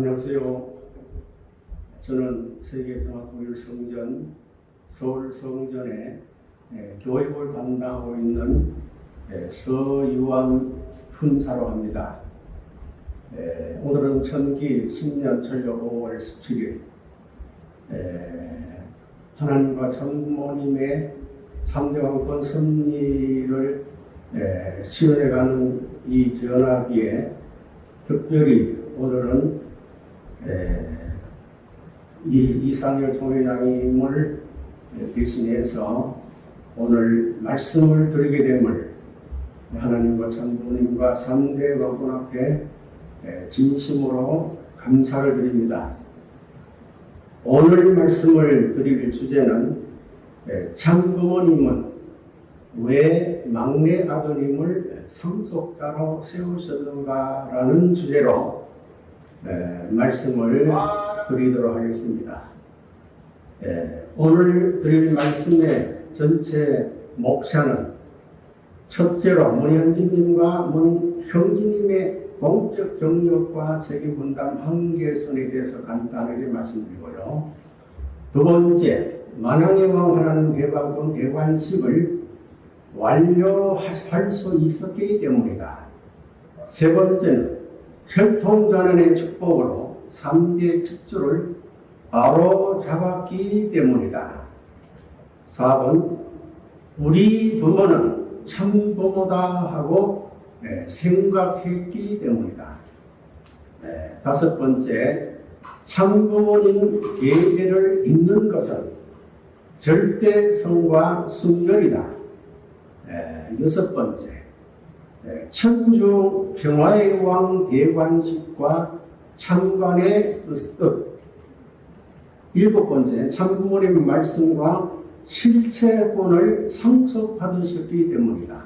안녕하세요. 저는 세계평화통일성전 서울성전의 교육을 담당하고 있는 서유한 훈사로 합니다. 오늘은 천기 10년 천력 5월 17일 하나님과 성모님의 3대 왕권 승리를 시연해가는 이 전화기에 특별히 오늘은 이상열 총회장님을 대신해서 오늘 말씀을 드리게 됨을 하나님과 성부님과 3대 왕권 앞에 진심으로 감사를 드립니다. 오늘 말씀을 드릴 주제는 참부모님은 왜 막내 아드님을 상속자로 세우셨는가라는 주제로 말씀을 드리도록 하겠습니다. 오늘 드릴 말씀의 전체 목차는 첫째로 문현진님과 문형진님의 공적 경력과 책임 분담 한계선에 대해서 간단하게 말씀드리고요. 두 번째, 만왕의 왕 하나님 대박원 대관식을 완료할 수 있었기 때문이다. 세 번째는 혈통전환의 축복으로 3대 축주를 바로 잡았기 때문이다. 4번, 우리 부모는 참부모다 하고 생각했기 때문이다. 다섯 번째, 참부모님 계계를 잇는 것은 절대성과 순결이다. 여섯 번째, 천주 평화의 왕 대관식과 참관의 뜻. 일곱 번째, 참부모님 말씀과 실체권을 상속받으셨기 때문이다.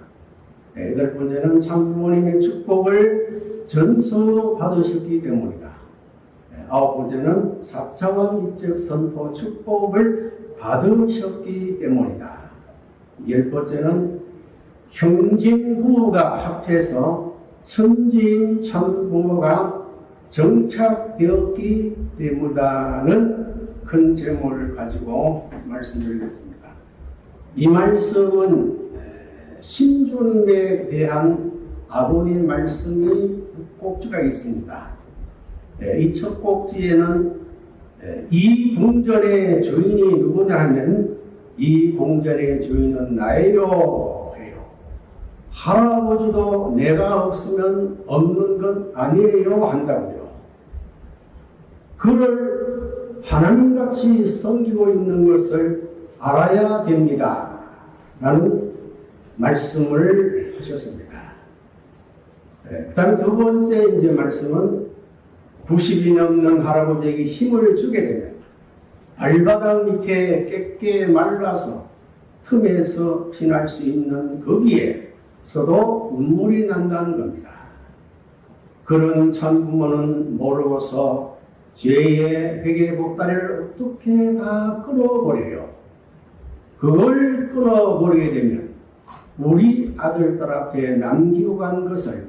여덟 번째는 참부모님의 축복을 전수받으셨기 때문이다. 아홉 번째는 4차원 입적 선포 축복을 받으셨기 때문이다. 열 번째는 형진 부모가 합해서 천지인 참부모가 정착되었기 때문이라는 큰 제목을 가지고 말씀드리겠습니다. 이 말씀은 신주님에 대한 아버님 말씀이 꼭지가 있습니다. 이 첫 꼭지에는 이 궁전의 주인이 누구냐 하면 이 궁전의 주인은 나예요 해요. 할아버지도 내가 없으면 없는 건 아니에요 한다고요. 그를 하나님같이 섬기고 있는 것을 알아야 됩니다 라는 말씀을 하셨습니다. 그 다음 두 번째 말씀은 90이 넘는 할아버지에게 힘을 주게 되면 발바닥 밑에 깨끗게 말라서 틈에서 피날 수 있는 거기에서도 눈물이 난다는 겁니다. 그런 참부모는 모르고서 죄의 회개 보따리를 어떻게 다 끊어버려요. 그걸 끊어버리게 되면 우리 아들들 앞에 남기고 간 것을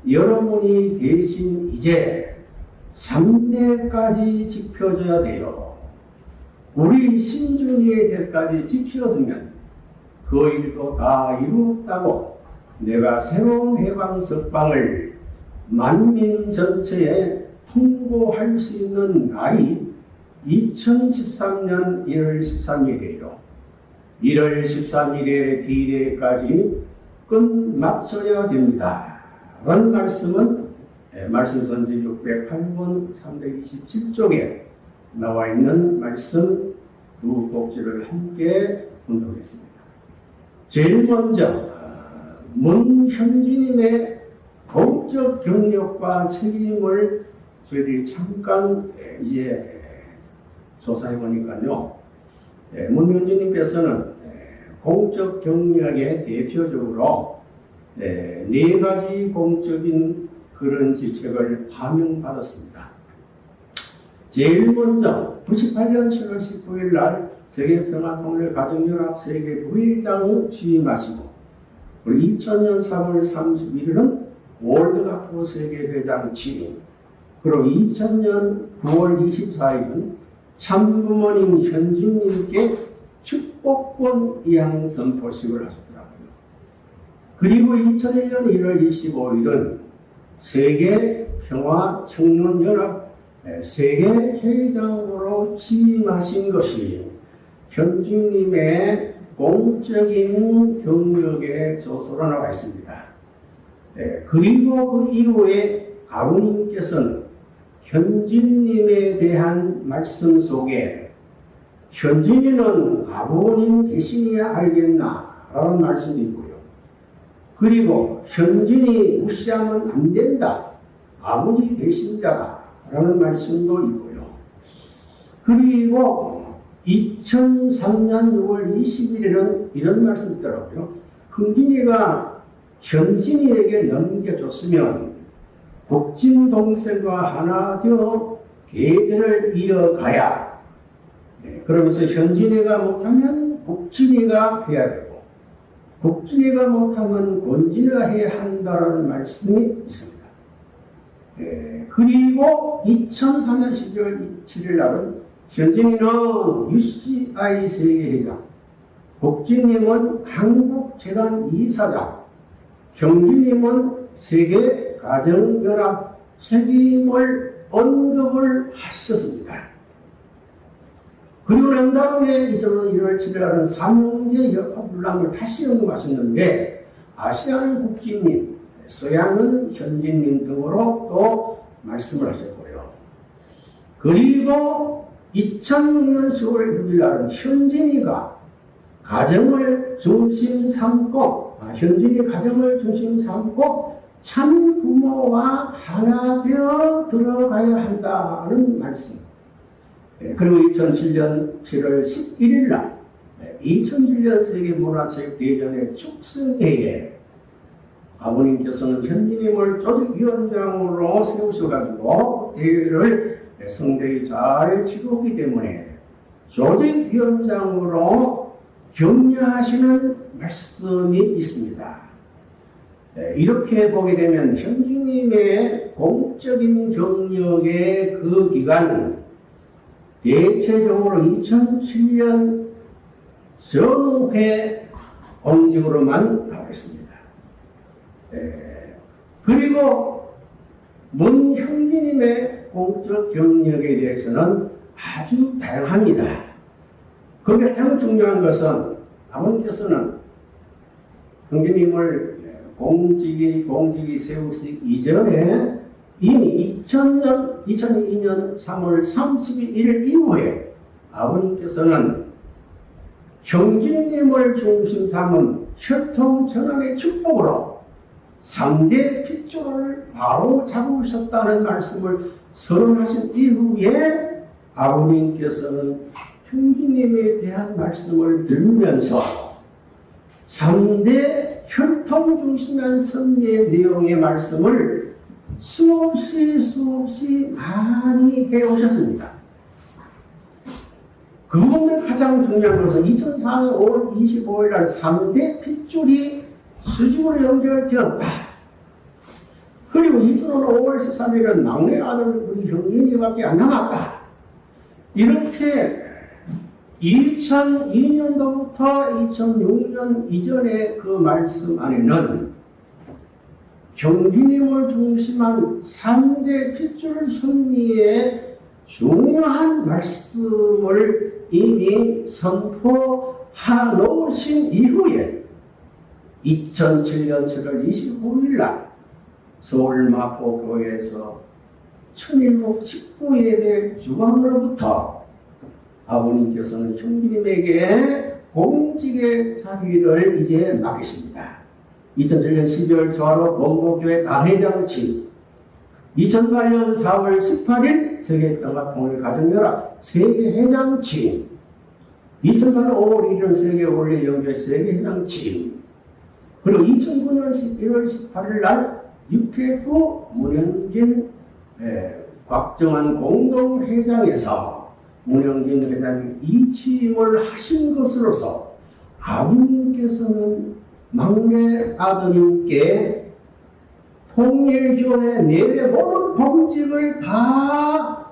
여러분이 대신 이제 3대까지 지켜줘야 돼요. 우리 신중의 대까지 지켜두면 그 일도 다 이루었다고 내가 새로운 해방 석방을 만민 전체에 통보할 수 있는 날이 2013년 1월 13일이에요. 1월 13일에 D-Day까지 끝마쳐야 됩니다. 라는 말씀은 말씀선지 608번 327쪽에 나와 있는 말씀 두 꼭지를 함께 분석했습니다. 제일 먼저 문현진님의 공적 경력과 책임을 저희들이 잠깐 조사해 보니까요. 문현진님께서는 공적 경력의 대표적으로 네 가지 공적인 그런 직책을 파명받았습니다. 제일 먼저 98년 7월 19일 날 세계평화통일가정연합 세계부회장을 취임하시고 그리고 2000년 3월 31일은 월드카프 세계회장 취임, 그리고 2000년 9월 24일은 참부모님 현진님께 축복권 이양 선포식을 하셨더라고요. 그리고 2001년 1월 25일은 세계평화청년연합 세계회장으로 취임하신 것이 현진님의 공적인 경력에 저서로 나와 있습니다. 그리고 그 이후에 아버님께서는 현진님에 대한 말씀 속에 현진이는 아버님 대신이야 알겠나? 라는 말씀이 있고요. 그리고 현진이 무시하면 안 된다. 아버지 대신자다. 라는 말씀도 있고요. 그리고 2003년 6월 20일에는 이런 말씀이 있더라고요. 흥진이가 현진이에게 넘겨줬으면 국진 동생과 하나 되어 계대를 이어가야, 그러면서 현진이가 못하면 국진이가 해야 되고 국진이가 못하면 권진이가 해야 한다는 말씀이 있습니다. 그리고 2004년 12월 7일 날은 현진이는 UCI 세계회장, 국진님은 한국재단 이사장, 경진님은 세계가정연합 책임을 언급을 하셨습니다. 그리고 난 다음에 1월 7일 날은 삼형제 역학불량을 다시 언급하셨는데 아시아는 국진님, 서양은 현진님 등으로 또 말씀을 하셨고요. 그리고 2006년 10월 6일 날은 현진이가 가정을 중심 삼고, 현진이 가정을 중심 삼고 참 부모와 하나 되어 들어가야 한다는 말씀. 그리고 2007년 7월 11일 날 2007년 세계문화체육대전의 축성회에 아버님께서는 현진님을 조직위원장으로 세우셔가지고 대회를 성대히 잘 치르기 때문에 조직위원장으로 격려하시는 말씀이 있습니다. 이렇게 보게 되면 현진님의 공적인 경력의 그 기간은 대체적으로 2007년 정회 공직으로만 나오겠습니다. 그리고 문 형제님의 공적 경력에 대해서는 아주 다양합니다. 그 가장 중요한 것은 아버님께서는 형제님을 공직이 세우시기 이전에 이미 2002년 3월 31일 이후에 아버님께서는 형제님을 중심 삼은 혈통 전환의 축복으로 3대 핏줄을 바로 잡으셨다는 말씀을 선언하신 이후에 아버님께서는 형제님에 대한 말씀을 들으면서 3대 혈통 중심한 섭리의 내용의 말씀을 수없이 많이 해오셨습니다. 그 가운데 가장 중요한 것은 2004년 5월 25일 날 3대 핏줄이 수직으로 연결되었다. 그리고 2005년 5월 13일은 막내 아들 우리 형님이밖에 안 남았다. 이렇게 2002년도부터 2006년 이전의 그 말씀 안에는 경진님을 중심한 3대 핏줄 섭리의 중요한 말씀을 이미 선포하 놓으신 이후에 2007년 7월 25일 날 서울 마포교회에서 천일국 직구예배 주관으로부터 아버님께서는 형님에게 공직의 자리를 이제 맡기십니다. 2007년 12월 조화로 원고교회 당회장침, 2008년 4월 18일 세계평화통일가정연합 세계회장침, 2008년 5월 1일 세계원래연결 세계회장침, 그리고 2009년 11월 18일 날 UPF 문영진 곽정환 공동회장에서 문영진 회장이 이취임을 하신 것으로서 아버님께서는 막내 아드님께 통일교회 내외 모든 공직을 다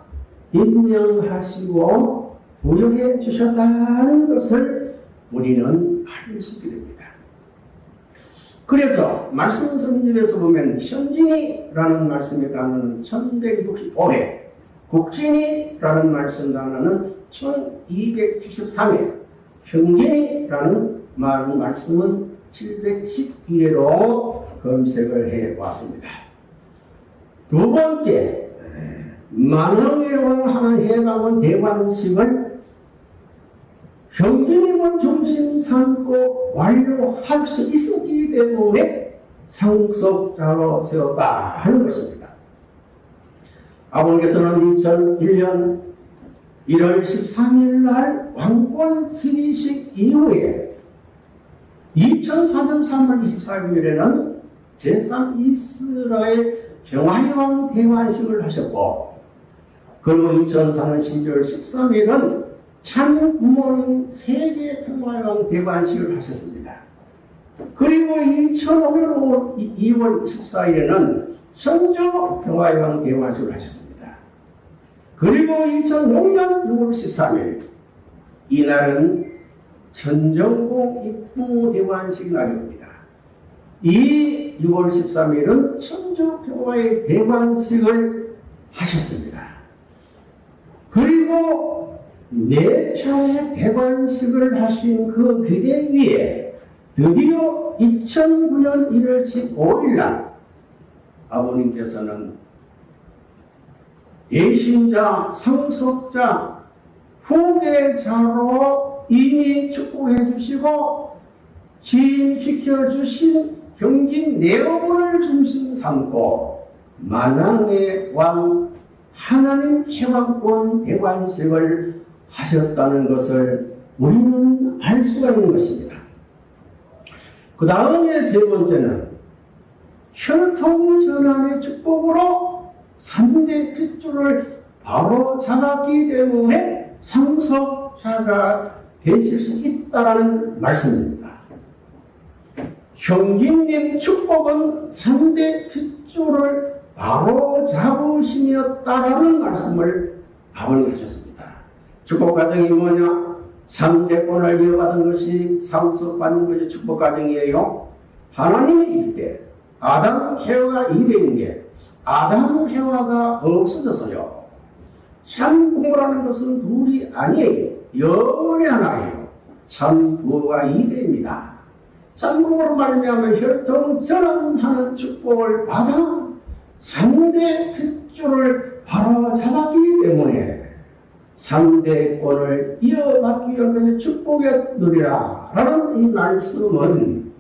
임명하시고 부여해 주셨다는 것을 우리는 알 수 있게 됩니다. 그래서 말씀 성집에서 보면 현진이라는 말씀의 단어는 1165회, 국진이라는 말씀 단어는 1293회, 형진이라는 말씀은 711회로 검색을 해왔습니다. 두 번째, 만왕의 왕 하는 해방은 대관식을 형제님을 중심 삼고 완료할 수 있었기 때문에 상속자로 세웠다 하는 것입니다. 아버님께서는 2001년 1월 13일 날 왕권 승리식 이후에 2004년 3월 24일에는 제3이스라엘 평화의 대관식을 하셨고, 그리고 2004년 12월 13일은 참부모님 세계평화의 대관식을 하셨습니다. 그리고 2005년 2월 14일에는 선조 평화의 대관식을 하셨습니다. 그리고 2006년 6월 13일 이날은 천정공 입부 대관식 날입니다. 이 6월 13일은 천조 평화의 대관식을 하셨습니다. 그리고 네 차례 대관식을 하신 그 기대 위에 드디어 2009년 1월 15일 날 아버님께서는 예신자, 상속자, 후계자로 이미 축복해 주시고 지임시켜 주신 형진 네어분을 중심 삼고 만왕의 왕 하나님 해방권 대관식을 하셨다는 것을 우리는 알 수가 있는 것입니다. 그 다음에 세 번째는 혈통전환의 축복으로 3대 핏줄을 바로 잡았기 때문에 상속자가 되실 수 있다는 말씀입니다. 형제님 축복은 3대 핏줄을 바로 잡으심이었다라는 말씀을 아버님 하셨습니다. 축복 과정이 뭐냐? 3대권을 이어받은 것이 상속받는 것이 축복 과정이에요. 하나님이 이때 아담 해와가 이대인데 아담 해와가 없어졌어요. 참 부모라는 것은 둘이 아니에요. 영원히 하나예요. 참 부모가 이대입니다. 참 부모로 말미암아 혈통 전환하는 축복을 받아 3대 핏줄을 바로 잡았기 때문에 3대권을 이어받기 위한 축복의 누리라 라는 이 말씀은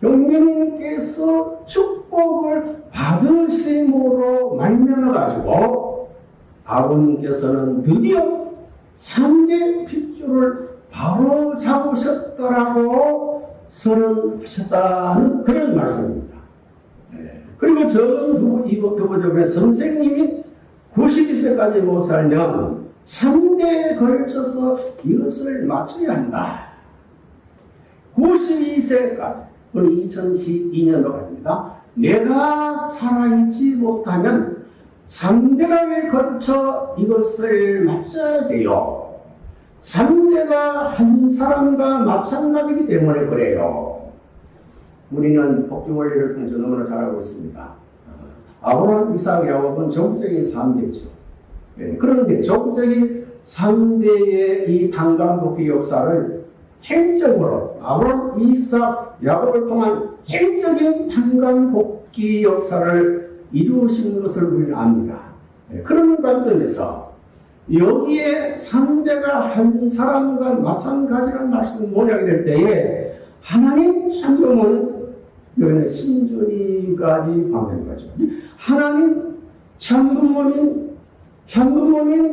형님께서 축복을 받으심으로 말미암아가지고 아버님께서는 드디어 3대 핏줄을 바로 잡으셨다라고 선언하셨다는 그런 말씀입니다. 그리고 저는 두부족의 선생님이 92세까지 못 살면 3대에 걸쳐서 이것을 마쳐야 한다. 92세까지, 우리 2012년도 가집니다. 내가 살아있지 못하면 3대에 걸쳐 이것을 마쳐야 돼요. 3대가 한 사람과 마찬가지이기 때문에 그래요. 우리는 복지 원리를 통해서 너무나 잘 알고 있습니다. 아브라함, 이삭, 야곱은 정적인 3대죠. 그런데 정적인 3대의 이 단감복귀 역사를 행적으로 아브라함, 이삭, 야곱을 통한 행적인 단감복귀 역사를 이루신 것을 우리는 압니다. 그런 관점에서 여기에 3대가 한 사람과 마찬가지라는 말씀을 모략이 될 때에 하나님 참음은 여기는 신주님까지 포함된 거죠. 하나님 참부모님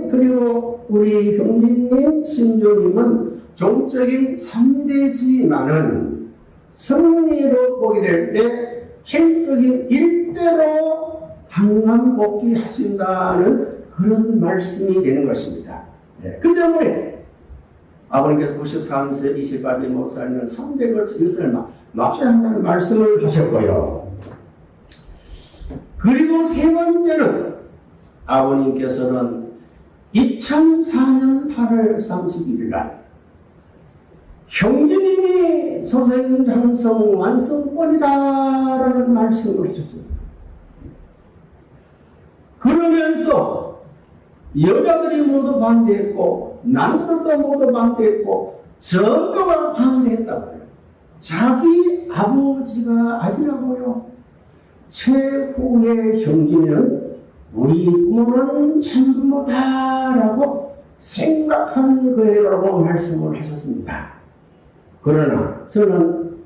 그리고 우리 형제님 신주님은 종적인 3대지만은 성리로 보게 될 때 행적인 일대로 당감복귀 하신다는 그런 말씀이 되는 것입니다. 그 때문에 아버님께서 93세 20까지 못 살면 3대 걸쳐 이것을 마쳐야 한다는 말씀을 하셨고요. 그리고 세 번째는 아버님께서는 2004년 8월 31일 날 형제님이 소생장성 완성권이다라는 말씀을 하셨습니다. 그러면서 여자들이 모두 반대했고 남자들도 모두 반대했고 전부가 반대했다고요. 자기 아버지가 아니라고요. 최후의 형제는 우리 부모는 참부모다라고 생각한 거예요라고 말씀을 하셨습니다. 그러나 저는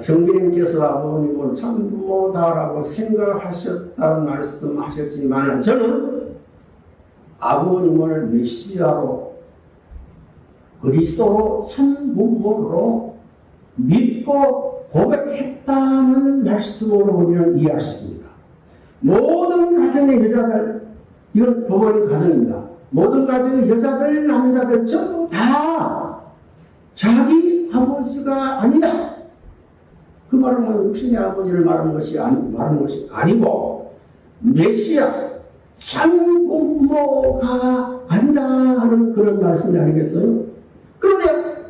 형제님께서 아버님을 참부모다라고 생각하셨다는 말씀하셨지만 저는 아버님을 메시아로 그리스도로 참부모로 믿고 고백했다는 말씀으로 우리는 이해할 수 있습니다. 모든 가정의 여자들, 이건 부모님 가정입니다. 모든 가정의 여자들, 남자들 전부 다 자기 아버지가 아니다. 그 말은 육신의 아버지를 말하는 것이 아니고 메시아 참부모가 아니다 하는 그런 말씀이 아니겠어요? 그런데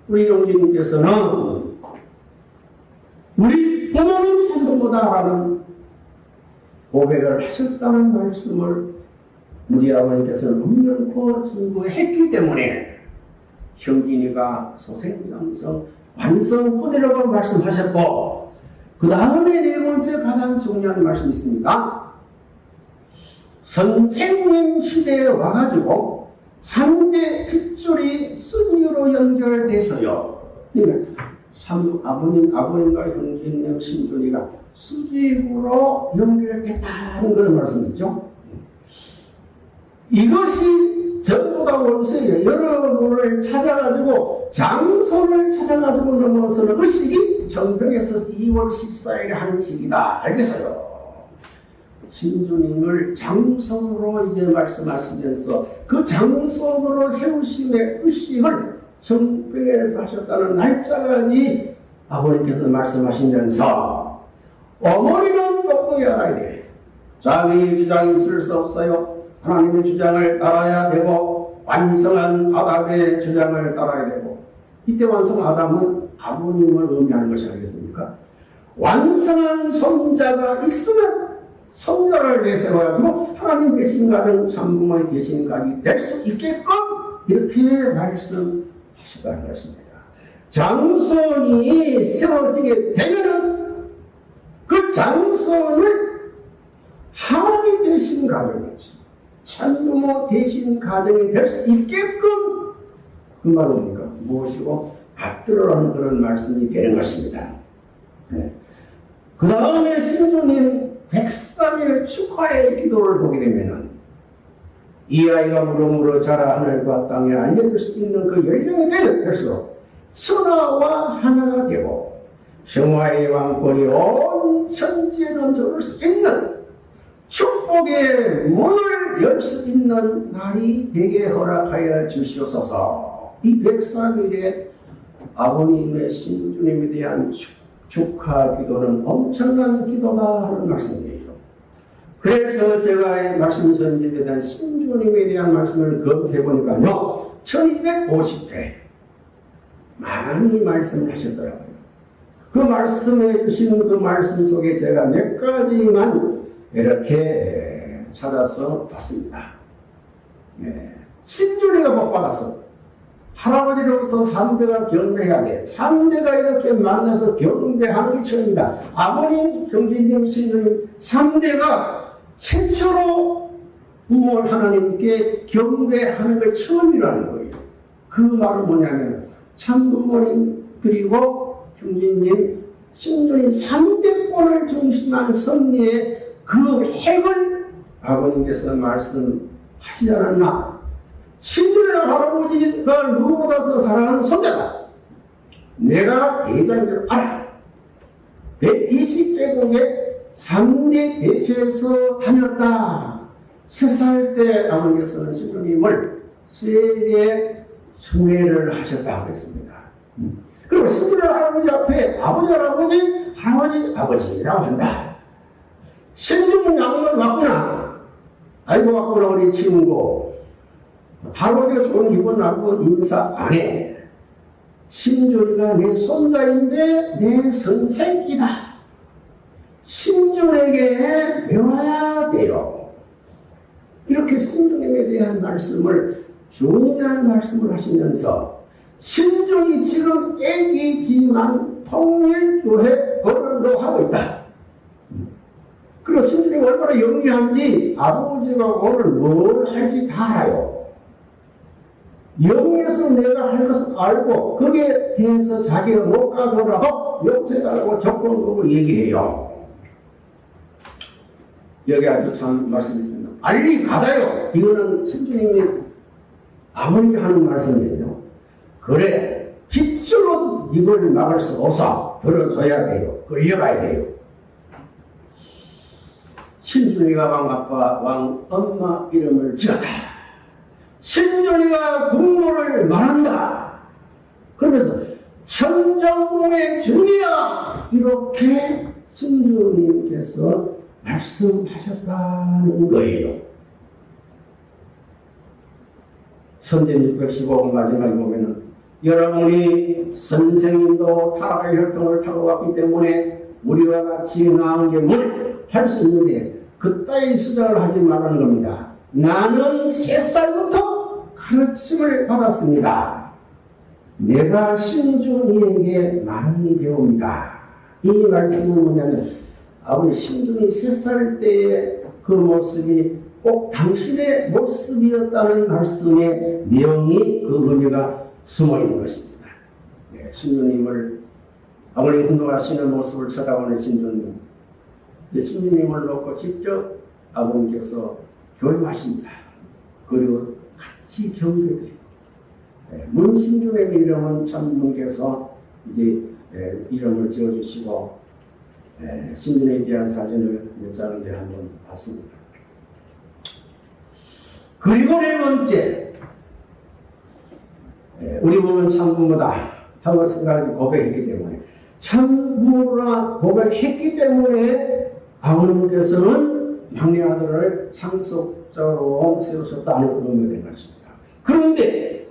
우리 용진님께서는 우리 부모는 참부모다라는 고백을 하셨다는 말씀을 우리 아버님께서는 분명코 증거했기 때문에 형진이가 소생장성 완성권이라고 말씀하셨고 그 다음에 네 번째 가장 중요한 말씀이 있습니다. 선생님 시대에 와가지고 3대 핏줄이 순위로 연결돼서요. 그러니까 아버님과 형제님 신존이가 수직으로 연결됐다는 그런 말씀이죠. 이것이 전부 다 원수예요. 여러분을 찾아가지고 장소를 찾아가지고 넘어서는 그 시기 정평에서 2월 14일에 하는 시기다. 알겠어요? 신주님을 장소로 이제 말씀하시면서 그 장소로 세우심의 의식을 정평에서 하셨다는 날짜까지 아버님께서 말씀하시면서 어머니는 똑똑히 알아야 돼. 자기의 주장이 있을 수 없어요. 하나님의 주장을 따라야 되고 완성한 아담의 주장을 따라야 되고 이때 완성한 아담은 아버님을 의미하는 것이 아니겠습니까? 완성한 손자가 있으면 손자를 내세워가지고 하나님 계신 가정 참부모의 계신 가정이 될 수 있게끔 이렇게 말씀하시다는 것입니다. 장손이 세워지게 되면은 그 장손을 하나님 되신 가정이지 참부모 되신 가정이 될 수 있게끔 그 말은 뭡니까? 무엇이고 받들어라는 그런 말씀이 되는 것입니다. 네. 그 다음에 신주님 103일 축하의 기도를 보게 되면은 이 아이가 물어물어 자라 하늘과 땅에 알려줄 수 있는 그 연령이 되면 될수록 천하와 하나가 되고 평화의 왕권이 온 천지에 넘쳐올 수 있는 축복의 문을 열 수 있는 날이 되게 허락하여 주시옵소서. 이 103일에 아버님의 신주님에 대한 축하 기도는 엄청난 기도다 하는 말씀이에요. 그래서 제가 말씀 전집에 대한 신주님에 대한 말씀을 검색해 보니까요 1250회 많이 말씀을 하셨더라고요. 그 말씀해 주신 그 말씀 속에 제가 몇 가지만 이렇게 찾아서 봤습니다. 네. 신주님가 복받아서 할아버지로부터 3대가 경배해야 돼. 3대가 이렇게 만나서 경배하는 게 처음입니다. 아버님, 형제님, 신주님 3대가 최초로 부모 하나님께 경배하는 게 처음이라는 거예요. 그 말은 뭐냐면 참부모님 그리고 형제님, 신주님 3대권을 중심한 섭리의 그 핵을 아버님께서 말씀하시지 않았나. 신주님과 할아버지가 누구보다도 사랑하는 손자다. 내가 대장인 줄 알아. 120개국에 3대 대표에서 다녔다. 3살 때 아버님께서는 신주님을 세계 청회를 하셨다고 했습니다. 그리고 신주님 할아버지 앞에 아버지, 할아버지, 할아버지, 아버지라고 한다. 신중양말 왔구나. 아이고 왔구나 우리 친구. 바로 제가 좋은 기분 나고 인사 안 해. 신준이가 내 손자인데 내 선생이다. 신준에게 배워야 돼요. 이렇게 신준에게 대한 말씀을 중요한 말씀을 하시면서 신준이 지금 애기지만 통일교회 어른도 하고 있다. 그리고 신준이 얼마나 영리한지 아버지가 오늘 뭘 할지 다 알아요. 영에서 내가 할 것을 알고 거기에 대해서 자기가 못 가더라도 욕해달라고 조건으로 얘기해요. 여기 아주 참 말씀이 있습니다. 알리 가자요. 이거는 신주님이 아버지가 하는 말씀이에요. 그래 빗줄로 이걸 막을 수 없어. 들어줘야 돼요. 끌려가야 돼요. 신준이가 왕아빠 왕엄마 이름을 지었다. 신준이가 국모를 말한다. 그러면서 천정궁의 준이야 이렇게 신주님께서 말씀하셨다는 거예요. 선진 615번 마지막에 보면은 여러분이 선생님도 타락의 혈통을 타고 왔기 때문에 우리와 같이 나은 게 뭘 할 수 있는데 그따위 수작을 하지 말라는 겁니다. 나는 3살부터 가르침을 받았습니다. 내가 신준이에게 많이 배웁니다. 이 말씀은 뭐냐면 아버지 신준이 3살 때의 그 모습이 꼭 당신의 모습이었다는 말씀의 내용이 그 의미가 숨어있는 것입니다. 네, 신준님을 아버님 운동하시는 모습을 쳐다보는 신준님, 신준님을 놓고 직접 아버님께서 교육하십니다. 그리고 같이 경배드리고 문신준의 이름은 참분께서 이제 이름을 지어주시고 신준에 대한 사진을 몇 장을 한번 봤습니다. 그리고 네 번째, 우리 부모는 참부모다 하고 생각하고 고백했기 때문에 참부모라 고백했기 때문에 아버님께서는 막내 아들을 상속자로 세우셨다는 의미가 된 것입니다. 그런데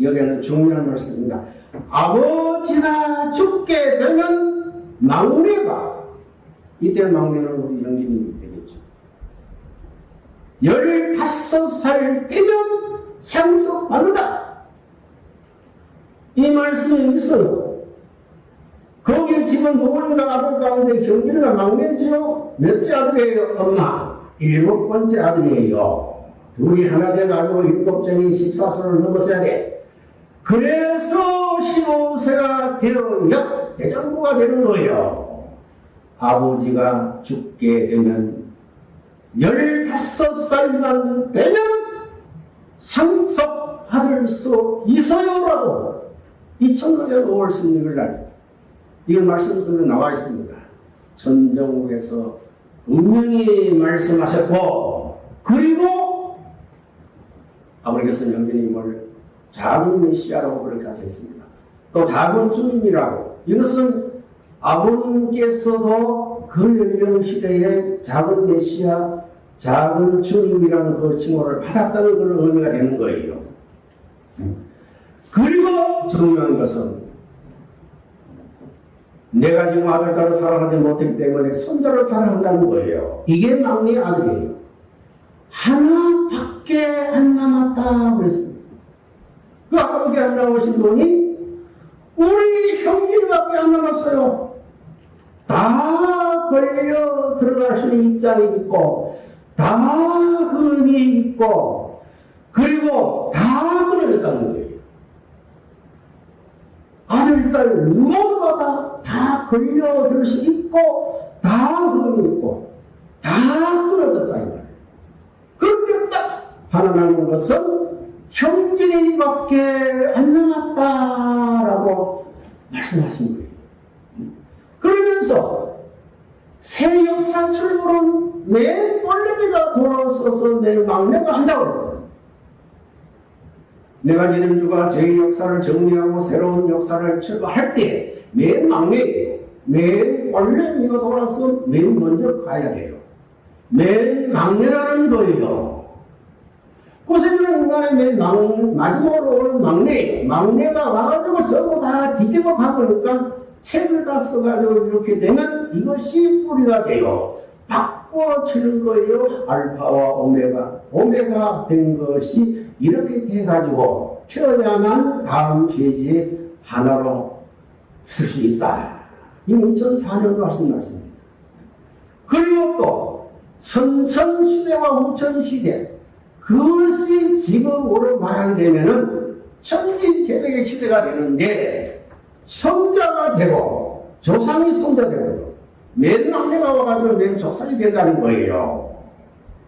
여기에는 중요한 말씀입니다. 아버지가 죽게 되면 막내가, 이때 막내는 우리 영진님이 되겠죠. 15살 되면 상속받는다. 이 말씀이 있어요. 거기에 지금 누구인가 아들 가운데 경진이가 막내지요? 몇째 아들이에요? 엄마 7번째 아들이에요. 둘이 하나 돼가지고 7째니 14세를 넘었어야 돼. 그래서 15세가 되어야 대장부가 되는 거예요. 아버지가 죽게 되면 15살만 되면 상속받을 수 있어요라고 2000년 5월 16일 날 이건 말씀 속에 나와 있습니다. 전정국에서 분명히 말씀하셨고, 그리고 아버지께서 영빈님을 작은 메시아라고 그렇게 하셨습니다. 또 작은 주님이라고. 이것은 아버님께서도 그 연령시대에 작은 메시아, 작은 주님이라는 그 칭호를 받았다는 그런 의미가 되는 거예요. 그리고 중요한 것은 내가 지금 아들딸을 사랑하지 못했기 때문에 손자를 사랑한다는 거예요. 이게 막내 아들이에요. 하나밖에 안 남았다 그랬습니다. 그 아까밖에 안 나오신 분이 우리 형님밖에 안 남았어요. 다 걸려 들어갈 수 있는 입장이 있고 다 흠이 있고 그리고 다 끊어졌다는 거예요. 아들, 딸 모두가 다 걸려들 수 있고 다 흠이 있고 다 끊어졌다 이 말이에요. 그렇게 딱 하나 남은 것은 형제님밖에 안 남았다라고 말씀하신 거예요. 그러면서 새 역사 출발은 내 꼴레기가 돌아서서 내 막내가 한다고 했어요. 내가 지름주가 제 역사를 정리하고 새로운 역사를 출발할 때 맨 막내예요. 맨 꼴레기가 돌아서 맨 먼저 가야 돼요. 맨 막내라는 거예요. 고생하는 인간의 맨 마지막으로 오는 막내가 와가지고 전부 다 뒤집어 봐보니까 책을 다 써가지고 이렇게 되면 이것이 뿌리가 돼요. 바꿔치는 거예요. 알파와 오메가 된 것이 이렇게 돼가지고 펴야만 다음 페이지 하나로 쓸 수 있다. 이 2004년도 하신 말씀입니다. 그리고 또 선천시대와 후천시대, 그것이 지금으로 말하게 되면은 천지개벽의 시대가 되는데, 성자가 되고 조상이 성자 되고 맨 막내가 와가지고 맨 조상이 된다는 거예요.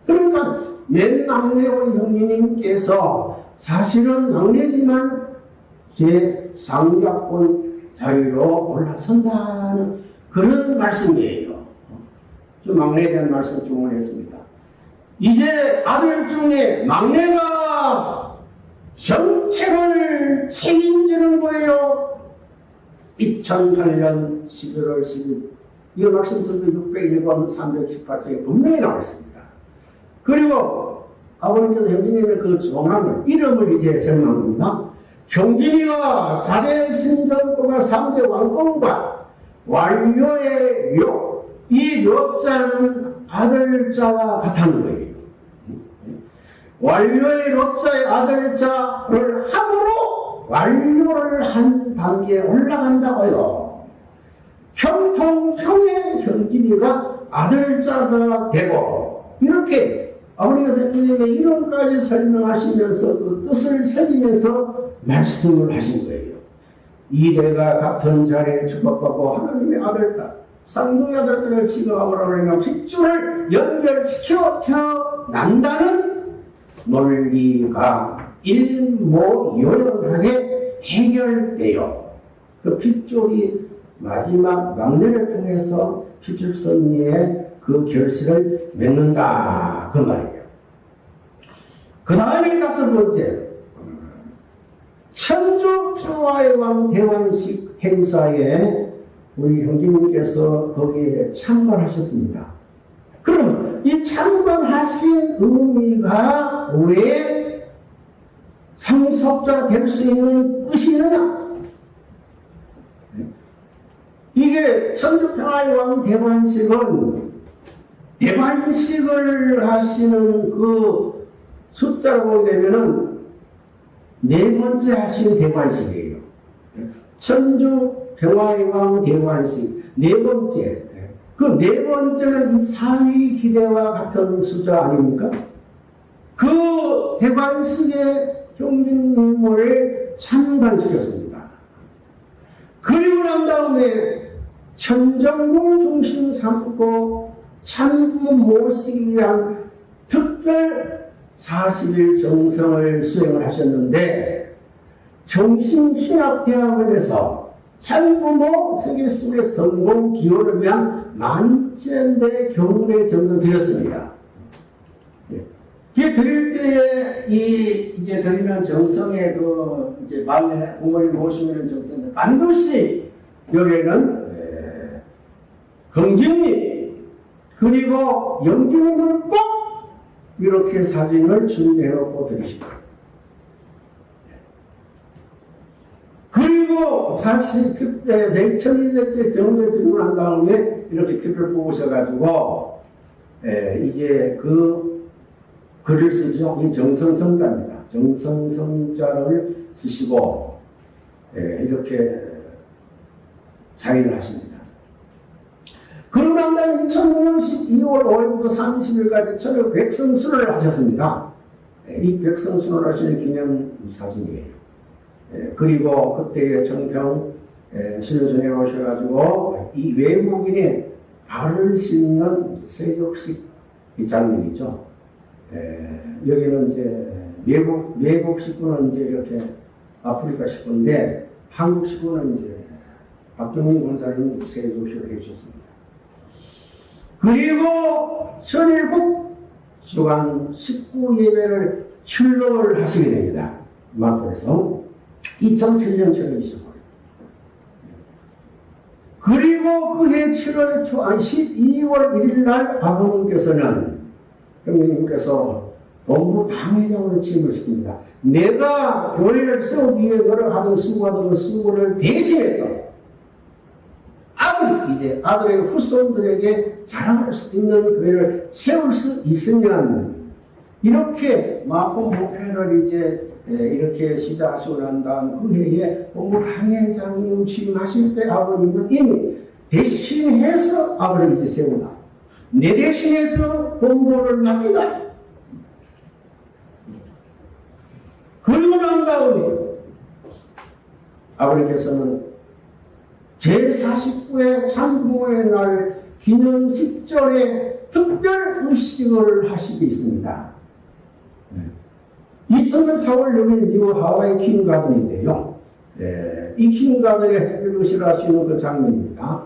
그러니까 맨 막내 우리 형님께서 사실은 막내지만 제 상위권 자리로 올라선다는 그런 말씀이에요. 좀 막내에 대한 말씀 주문했습니다. 이제 아들 중에 막내가 정체를 책임지는 거예요. 2008년 11월 10일 이 말씀서도 601권 318쪽에 분명히 나와 있습니다. 그리고 아버님께서 형제님의 그 조남을 이름을 이제 설명합니다. 경진이가 4대 신전과 3대 왕권과 완료의 료, 이 료자는 아들자와 같다는 거예요. 완료의 료자의 아들자를 함으로 완료를 한 단계에 올라간다고요. 형통형의 경진이가 아들자가 되고, 이렇게 아버님께서 형님의 이름까지 설명하시면서 그 뜻을 새기면서 말씀을 하신 거예요. 이대가 같은 자리에 축복받고 하나님의 아들딸, 쌍둥이 아들들을 취급함으로 하나님과 핏줄을 연결시켜 태어난다는 논리가 일모요연하게 해결돼요. 그 핏줄이 마지막 막내를 통해서 핏줄선리의 그 결실을 맺는다, 그 말이에요. 그 다음에 5번째, 천주평화의 왕 대관식 행사에 우리 형제님께서 거기에 참관하셨습니다. 그럼 이 참관하신 의미가 왜 상속자 될 수 있는 뜻이 있느냐? 이게 천주평화의 왕 대관식은 대관식을 하시는 그 숫자로 보게 되면은 4번째 하신 대관식이에요. 천주평화의 왕 대관식 4번째. 그 4번째는 이 사위 기대와 같은 숫자 아닙니까? 그 대관식의 형제님을 참관시켰습니다. 그리고 난 다음에 천정궁 중심 삼고 참부 모시기 위한 특별 40일 정성을 수행을 하셨는데, 정신신학대학원에서 참부모 세계수의 성공 기호를 위한 만점대 경례 정도 드렸습니다. 이게 드릴 때에 이제 드리는 정성의 이제 밤에 어머니 모시는 정성을 반드시 여기에는 긍정님 그리고 영주님을 꼭 이렇게 사진을 준비해놓고 드리시고, 그리고 다시 그때 1200개 경례 드리고 난 다음에 이렇게 글을 뽑으셔가지고 이제 그 글을 쓰죠. 이 정성성자입니다. 정성성자를 쓰시고 이렇게 사인을 하십니다. 그러고 난 다음에 2006년 12월 5일부터 30일까지 저녁 백성순을 하셨습니다. 이 백성순을 하시는 기념 사진이에요. 그리고 그때 정평 수료전에 오셔가지고 이 외국인의 발을 씻는 세족식 장면이죠. 여기는 이제 외국 식구는 이제 이렇게 아프리카 식구인데, 한국 식구는 이제 박정민 권사님 세족식을 해주셨습니다. 그리고 천일국 주간 19예배를 출렁을 하시게 됩니다. 마포에서 2007년 7월 25일. 그리고 그해 12월 1일 날 아버님께서는 형님께서 본부 당회장으로 취임을 시킵니다. 내가 교회를 세우기 위해 노력하던 수고하던 그 수고를 대신해서 이제 아들의 후손들에게 자랑할 수 있는 교회를 세울 수 있으면 이렇게 마포 목회를 이제 이렇게 시작하시고 난 다음 그 해에 본부 당회장님 취임하실 때 아버님은 이미 대신해서 아버를 이제 세우다. 내 대신해서 본부를 맡기다. 그리고 난 다음에 아버님께서는 제49회 참부모의 날 기념식절에 특별 의식을 하시고 있습니다. 2000년 4월 6일 미국 하와이 킹가든인데요. 이 킹가든에 특별 의식을 하시는 그 장면입니다.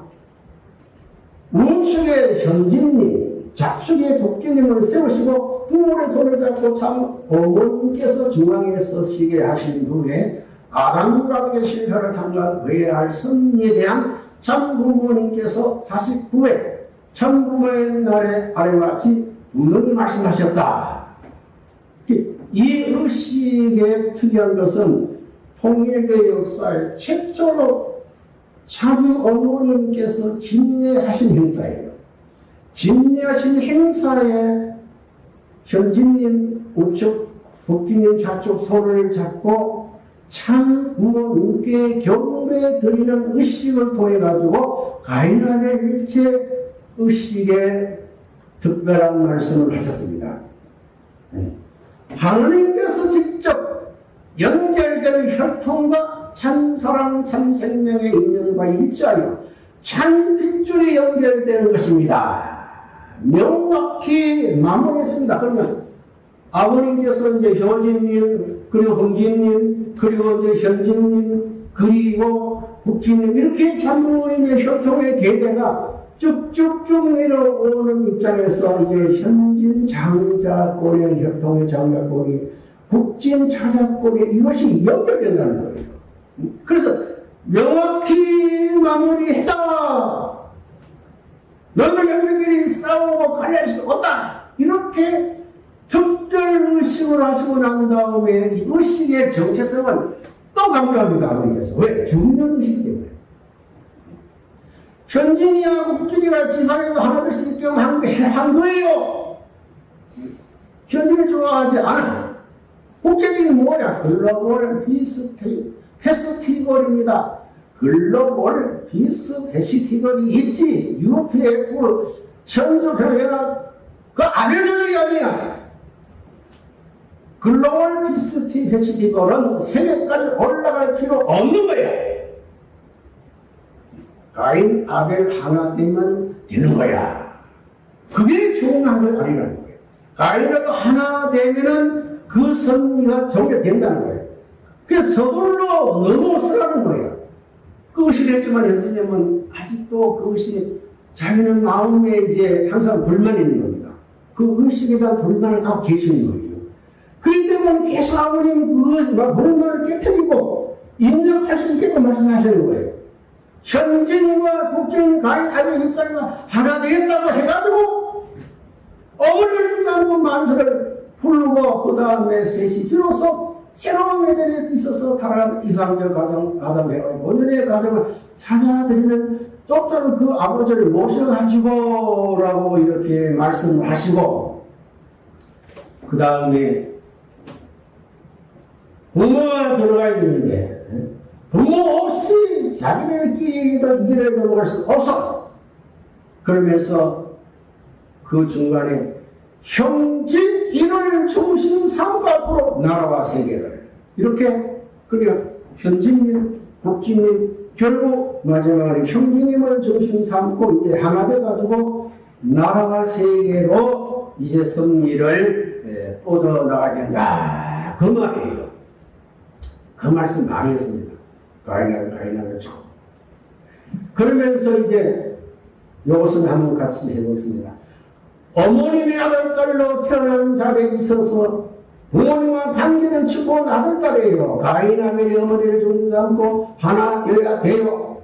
우측에 현진님, 좌측에 복귀님을 세우시고 부모의 손을 잡고 참 어머님께서 중앙에 서시게 하신 후에 아담가족의 실패를 탐구한 의해할 선의에 대한 참부모님께서 49회 참부모의 날에 아래와 같이 분명히 말씀하셨다. 이 의식의 특이한 것은 통일교 역사의 최초로 참 어머님께서 집례하신 행사예요. 집례하신 행사에 현진님 우측, 복귀님 좌측 손을 잡고 참 부모님께 경배 드리는 의식을 통해 가지고 가인아벨 일체 의식에 특별한 말씀을 하셨습니다. 하느님께서 직접 연결된 혈통과 참사랑 참생명의 인연과 일치하여 참 핏줄이 연결되는 것입니다. 명확히 마무리했습니다. 그러면 아버님께서 이제 효진님, 그리고 홍진님, 그리고 이제 현진님, 그리고 국진님 이렇게 참부모님의 혈통의 계대가 쭉쭉쭉 내려오는 입장에서 이제 현진 장자골의 혈통의 장자골이 국진 차자골이 이것이 연결된다는 거예요. 그래서 명확히 마무리했다. 너희들 연결끼리 싸우고 갈릴 수 없다. 이렇게 특별 의식을 하시고 난 다음에 이 의식의 정체성을 또 강조합니다. 아버님께서. 왜? 중년 의식이기 때문에. 현진이하고 국진이가 지상에서 하나 될 수 있게끔 한 거예요. 현진이 좋아하지 않아. 국제적인 뭐냐? 글로벌 피스 페스티벌입니다. 글로벌 피스 페스티벌이 있지. UPF 전조협회가 그 아벨조직이 아니야. 글로벌 피스 페스티벌은 세계까지 올라갈 필요 없는 거야. 가인, 아벨 하나 되면 되는 거야. 그게 중요한 건 아니라는 거예요. 가인이라도 하나 되면은 그 선리가 종결된다는 거예요. 그래서 서둘러 넘어서라는 거예요. 그 의식을 했지만 현진님은 아직도 그 의식, 자기는 마음에 이제 항상 불만이 있는 겁니다. 그 의식에 대한 불만을 갖고 계시는 거예요. 그렇기 때문에 계속 아버님 그 불만을 깨뜨리고 인정할 수 있게끔 말씀하시는 거예요. 현진과 국진, 가인, 아벨 입장에서 하나 되겠다고 해가지고 어머니를 잡고 만세를 부르고 그 다음에 셋이 비로소 새로운 메달에 있어서 타락한 이상적 가정, 아담의 본연의 가정을 찾아드리는 쫓아는 그 아버지를 모셔가지고라고 이렇게 말씀을 하시고 그 다음에 부모가 들어가 있는데 부모 없이 자기들끼리도 이 길을 넘어갈 수 없어. 그러면서 그 중간에 형질 인을 중심 삼고 앞으로 나라와 세계를 이렇게 그냥 현진님, 국진님 결국 마지막에 형제님을 중심 삼고 이제 하나 돼가지고 나라와 세계로 이제 승리를 뻗어나가야 된다. 그 말이에요. 그 말씀 많이 했습니다. 가인아벨 참. 그러면서 이제 이것을 한번 같이 해보겠습니다. 어머님의 아들딸로 태어난 자리에 있어서 부모님과 관계된 축복은 아들딸이에요. 가인 아벨이 어머니를 중심 삼고 하나 되어야 돼요.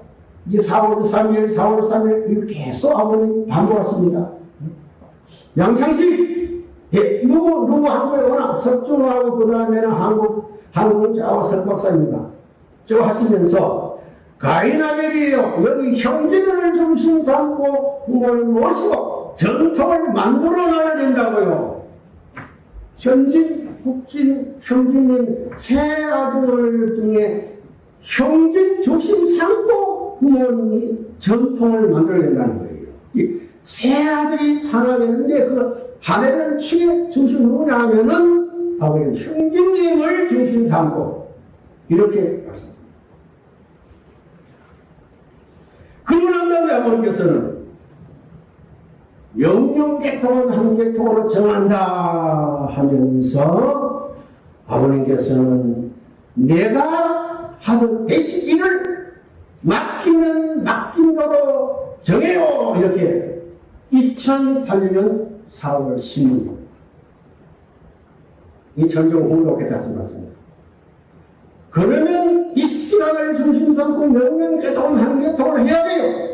이제 4월 3일, 4월 3일, 이렇게 계속 아버님 반복하십니다. 양창식, 예, 누구 한국에 오나 석중하고 그 다음에는 한국자하고 석박사입니다. 저 하시면서 가인아벨이에요. 여기 형제들을 중심 삼고 부모를 모시고 전통을 만들어 놔야 된다고요. 현진, 국진, 형제님 세 아들 중에 형제 중심 삼고 부모님이 전통을 만들어야 된다는 거예요. 이 세 아들이 하나 되는데 그 하나는 축의 중심 누구냐 하면은 아버지는 형제님을 중심 삼고 이렇게 말씀하십니다. 그러고 난 다음에 아버님께서는 명령계통은 한 계통으로 정한다 하면서 아버님께서는 내가 하던 대신 일을 맡기면 맡긴 대로 정해요. 이렇게 2008년 4월 16일 이 전종 홍도께서 하신 말씀입니다. 그러면 이 시간을 중심 삼고 명령계통은 한 계통을 해야 돼요.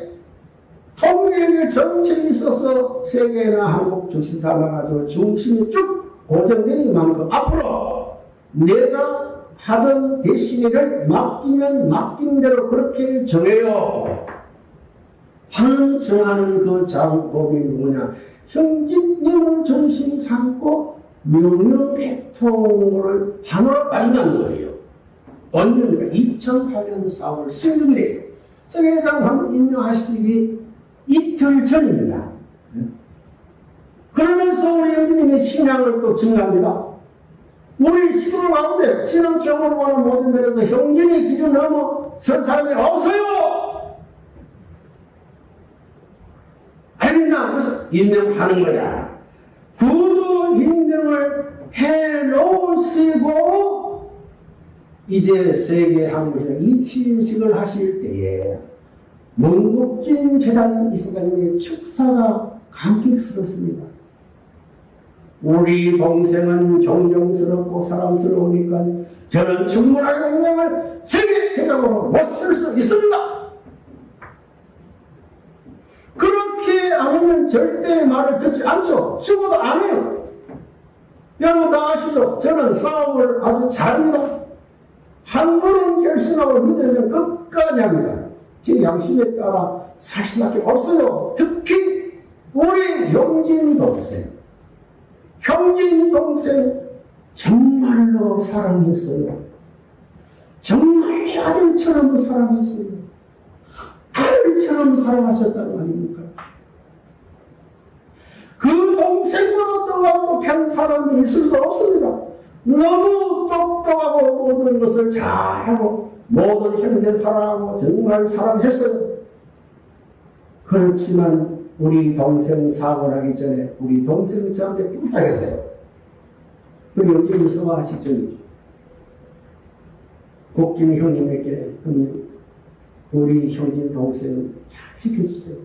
통일의 전체에 있어서 세계나 한국 중심 삼아가지고 중심이 쭉 고정되니만큼 앞으로 내가 하던 대신일을 맡기면 맡긴 대로 그렇게 정해요. 하는 정하는 그 장법이 누구냐? 형제님을 중심 삼고 명령계통을 하나로 만든 거예요. 언제입니까? 2008년 4월 16일이에요. 세계회장 한번 임명하시기 이틀 전입니다. 그러면서 우리 형제님의 신앙을 또 증가합니다. 우리 시골 가운데 신앙 체험으로 보는 모든 면에서 형제의 기준 넘어설 사람이 없어요. 아니나 그래서 임명하는 거야. 구두 임명을 해놓으시고 이제 세계 한국에 이 취임식을 하실 때에 문국진 재단 이사장님의 축사가 감격스럽습니다. 우리 동생은 존경스럽고 사랑스러우니까 저는 충분하게 공양을 세계 회장으로 못 쓸 수 있습니다. 그렇게 안 하면 절대 말을 듣지 않죠. 죽어도 안 해요. 여러분 다 아시죠? 저는 싸움을 아주 잘합니다. 한 번은 결심하고 믿으면 끝까지 합니다. 제 양심에 따라 살 수밖에 없어요. 특히 우리 형진 동생 정말로 사랑했어요. 정말 내 아들처럼 사랑했어요. 아들처럼 사랑하셨다는 거 아닙니까? 그 동생보다 더 완벽한 사람이 있을 수 없습니다. 너무 똑똑하고 모든 것을 잘하고 모든 형제 사랑하고 정말 사랑했어요. 그렇지만 우리 동생 사고 나기 전에 우리 동생 저한테 부탁했어요. 그 여기 무서워 하시죠. 국진 형님에게 형님 우리 형님 동생을 잘 지켜주세요.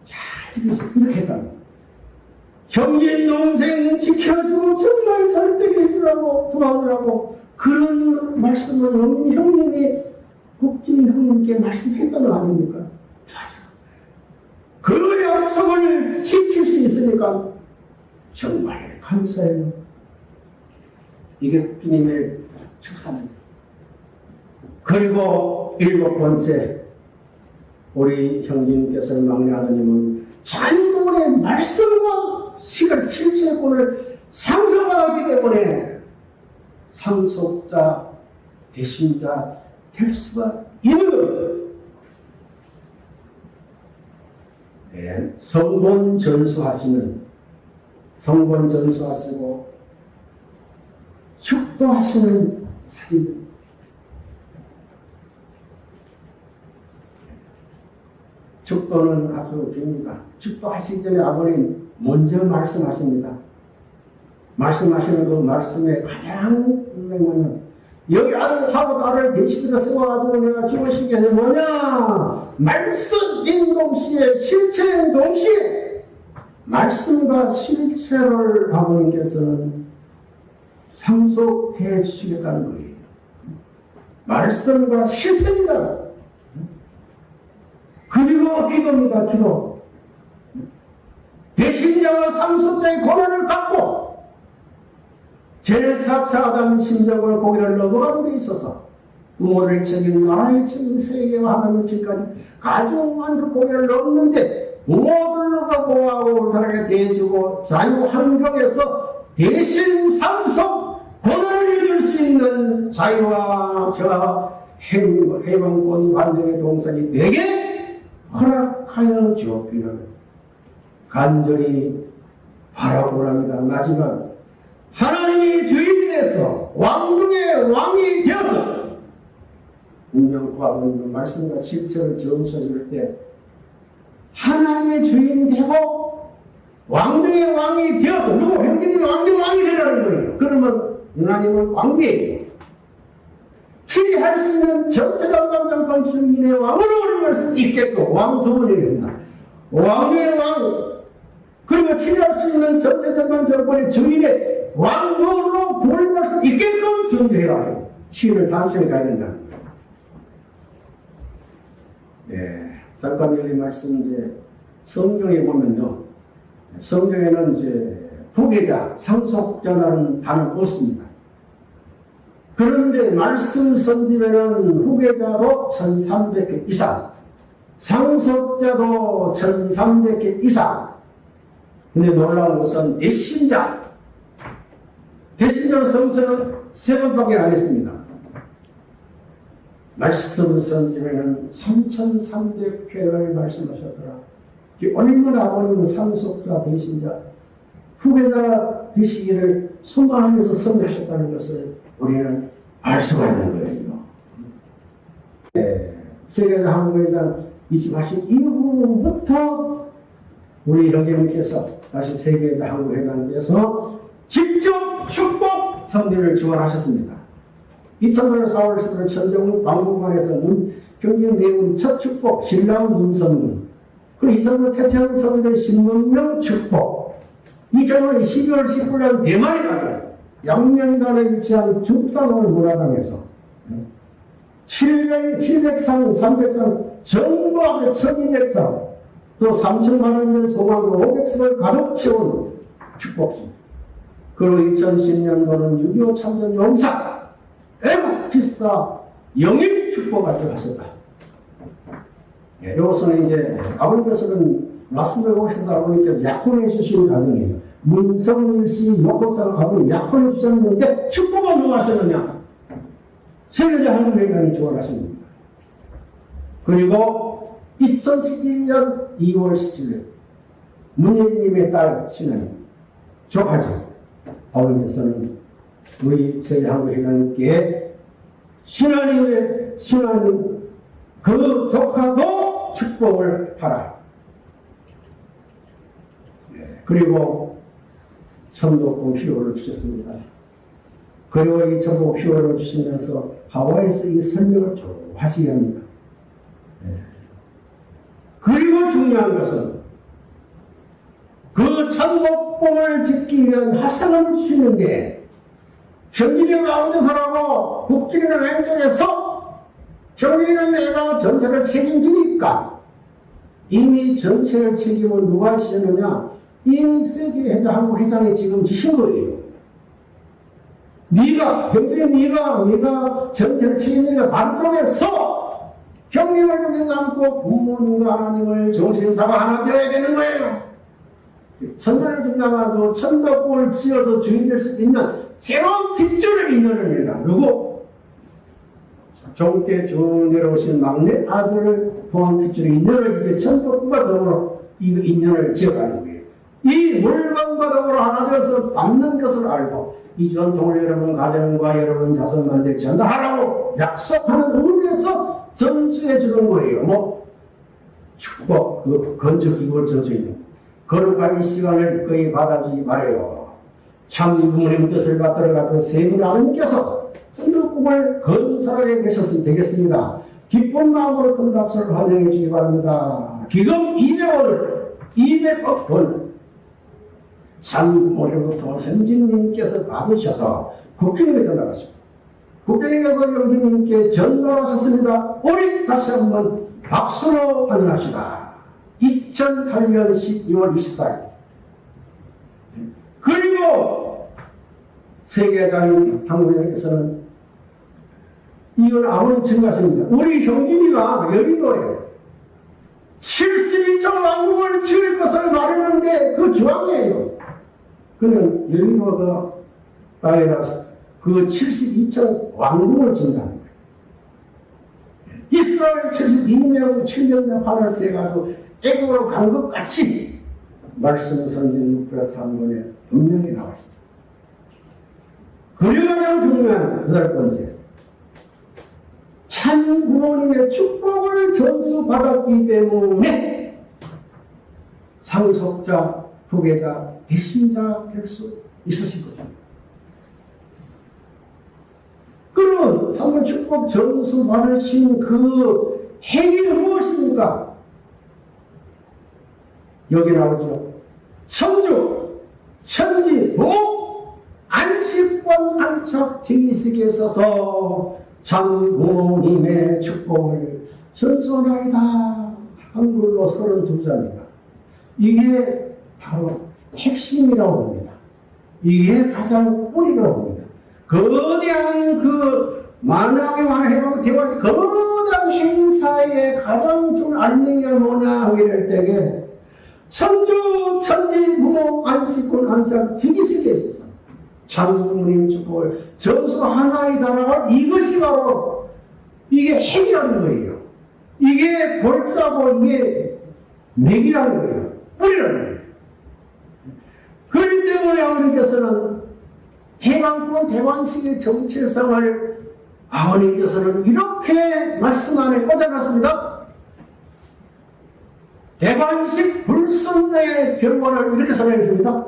잘 지켜주세요. 이렇게 했답니다. 형님 동생 지켜주고 정말 절대게 해주라고 도와주라고 그런 말씀을 형님이 국진 형님께 말씀했던 거 아닙니까? 그 약속을 지킬 수 있으니까 정말 감사해요. 이게 국진님의 축사입니다. 그리고 7번째 우리 형님께서는 막내 아드님은 잔고의 말씀과 시간 7채권을 상속받았기 때문에 상속자, 대신자 될 수가 있는 거예요. 네, 성본 전수하시고 축도하시는 사진. 축도는 아주 중요합니다. 축도하시기 전에 아버님 먼저 말씀하십니다. 말씀하시는 그 말씀에 가장 중요한 여기 아들하고 나를 대신으로 세워가지고 내가 죽으시게 해서 뭐냐? 말씀인 동시에 실체인 동시에 말씀과 실체를 아버님께서는 상속해 주시겠다는 거예요. 말씀과 실체입니다. 기도입니다. 기도. 대신자와 상속자의 권한을 갖고 제4차 아담 신적을 고기를 넘어가는 데 있어서 부모의 책임, 나라의 책임, 세계와 하나님 책까지 가중한 그 고개를 넘는데 부모들로서 보호하고 울타리에 대해주고 자유 환경에서 대신 상속 권한을 이룰 수 있는 자유와 해방권 완전의 동산이 되게 허락하여 주옵기를 간절히 바라고 합니다. 마지막 하나님이 주인이 돼서 왕중의 왕이 되어서 운명과 아버님 말씀과 실체를 점수해줄 때 하나님의 주인이 되고 왕중의 왕이 되어서 누구 형제님이 왕중의 왕이 되라는 거예요. 그러면 하나님은 왕비예요. 치리할 수 있는 전체장관 장관 주인의 왕으로 우리를 수 있겠고 왕 두 번이 된다. 왕의 왕 그리고 치리할 수 있는 전체장관 정권의 주인의 왕으로 부름할 수 있게끔 준비해라. 치유를 단순히 가야 된다는 거예요. 네, 잠깐 여기 말씀인데 성경에 보면요, 성경에는 이제 후계자, 상속자라는 단어가 없습니다. 그런데 말씀 선집에는 후계자도 1300개 이상, 상속자도 1300개 이상. 근데 놀라운 것은 대신자는 성서는 3번밖에 안 했습니다. 말씀 선집에는 3300회를 말씀하셨더라. 얼마나 아버님은 상속자, 대신자, 후계자 되시기를 소망하면서 선택하셨다는 것을 우리는 알 수가 있는 거예요. 네, 세계자 한국회장 이직하신 이후부터 우리 형제님께서 다시 세계자 한국회장께서 직접 축복 선비를 주관하셨습니다. 2000년 4월 10일 천정문 광복관에서 경진 내분 첫 축복 신랑 문선문, 그리고 2000년 태평 선비들 신문명 축복, 2000년 12월 19일 대만에 가서 양면산에 위치한 죽산월 문화당에서 700상, 300상 전부 앞에 1200상 또 3천만 원 소망으로 500석을 가득 채운 축복식. 그리고 2010년도는 6.25 참전 용사 애국 필사 영입 축복을 하셨다. 예, 이것은 이제 아버님께서는 말씀을 오셔서 아버님께서 약혼해 주신 가정이에요. 문성일 씨 요코상 아버님 약혼해 주셨는데 축복은 누가 하셨느냐? 세계자 한국회장이 주관하신 겁니다. 그리고 2011년 2월 17일 문예진님의 딸 신하님 조카죠. 아버님께서는 우리 세계 한국회장님께 신하님 그 조카도 축복을 하라. 네, 그리고 천도권 피로를 주셨습니다. 그리고 이 천도 피로를 주시면서 하와이에서 이 설명을 쭉 하시게 합니다. 네. 그리고 중요한 것은 그 천도권을 짓기 위한 화상을 주시는데 형님이 가운데서라고 국진이는 왼쪽에서 형님이는 내가 전체를 책임지니까 이미 전체를 책임을 누가 지셨느냐? 이미 세계회장 한국회장이 지금 지신 거예요. 네가 형님 네가 전체를 책임지니까 반쪽에서 형님을 죽이지 않고 부모님과 하나님을 정신사가 하나 되어야 되는 거예요. 천사를 준다마도 천덕골을 지어서 주인 될 수 있는 새로운 뒷줄을 인연합니다. 누구? 종때 쭉 내려오신 막내 아들을 통한 뒷줄의 인연을 이제 천덕골과 더불어 이 인연을 지어가는 거예요. 이 물건과 더불어 하나 되어서 받는 것을 알고 이 전통을 여러분 가정과 여러분 자손한테 전달하라고 약속하는 의미에서 전수해 주는 거예요. 뭐 축복, 그 건축기구를 전수해주는 거룩한 이 시간을 거의 받아주지 말아요. 참 부모님 뜻을 받들어가지고 세분 하나님께서 천국을 건설하게 되셨으면 되겠습니다. 기쁜 마음으로 큰 박수를 환영해 주기 바랍니다. 기금 200억 원 참 올해부터 현진님께서 받으셔서 국회의원에 전달하십니다. 국회의원께서 현진님께 전달하셨습니다. 우리 다시 한번 박수로 환영합시다. 2008년 12월 24일. 그리고 세계회장 당국장께서는 이건 아무런 증가십니다. 우리 형준이가 여의도에 72층 왕궁을 지을 것을 말했는데 그 주황이에요. 그는 여의도가 땅에다 그 72층 왕궁을 짓는다는 거예요. 이스라엘 72명 7년 반을 돼가지고 애국으로 간 것 같이 말씀 선진 603권에 분명히 나와 있습니다. 그리고 가장 중요한 8번째, 참 부모님의 축복을 전수받았기 때문에 상속자, 후계자, 대신자 될 수 있으신 거죠. 그러면 성부 축복 전수받으신 그 행위는 무엇입니까? 여기 나오죠. 천주, 천지, 부모, 안식권 안착 제기식에 있어서 참 부모님의 축복을 전수하나이다. 한글로 32자입니다. 이게 바로 핵심이라고 봅니다. 이게 가장 뿌리라고 봅니다. 거대한 그 만왕의 왕해방 대화 거대한 행사의 가장 좋은 알맹이가 뭐냐 하게 될 때에 천주, 천지, 부모, 안식권, 안착, 지기식에 있어서 참 부모님 축복을 전수하나이다라고 이것이 바로 이게 핵이라는 거예요. 이게 골자고 이게 맥이라는 거예요. 뿌리라는 거예요. 그렇기 때문에 아버님께서는 해방권 대관식의 정체성을 아버님께서는 이렇게 말씀 안에 꽂아놨습니다. 대관식 불순대의 결과를 이렇게 설명했습니다.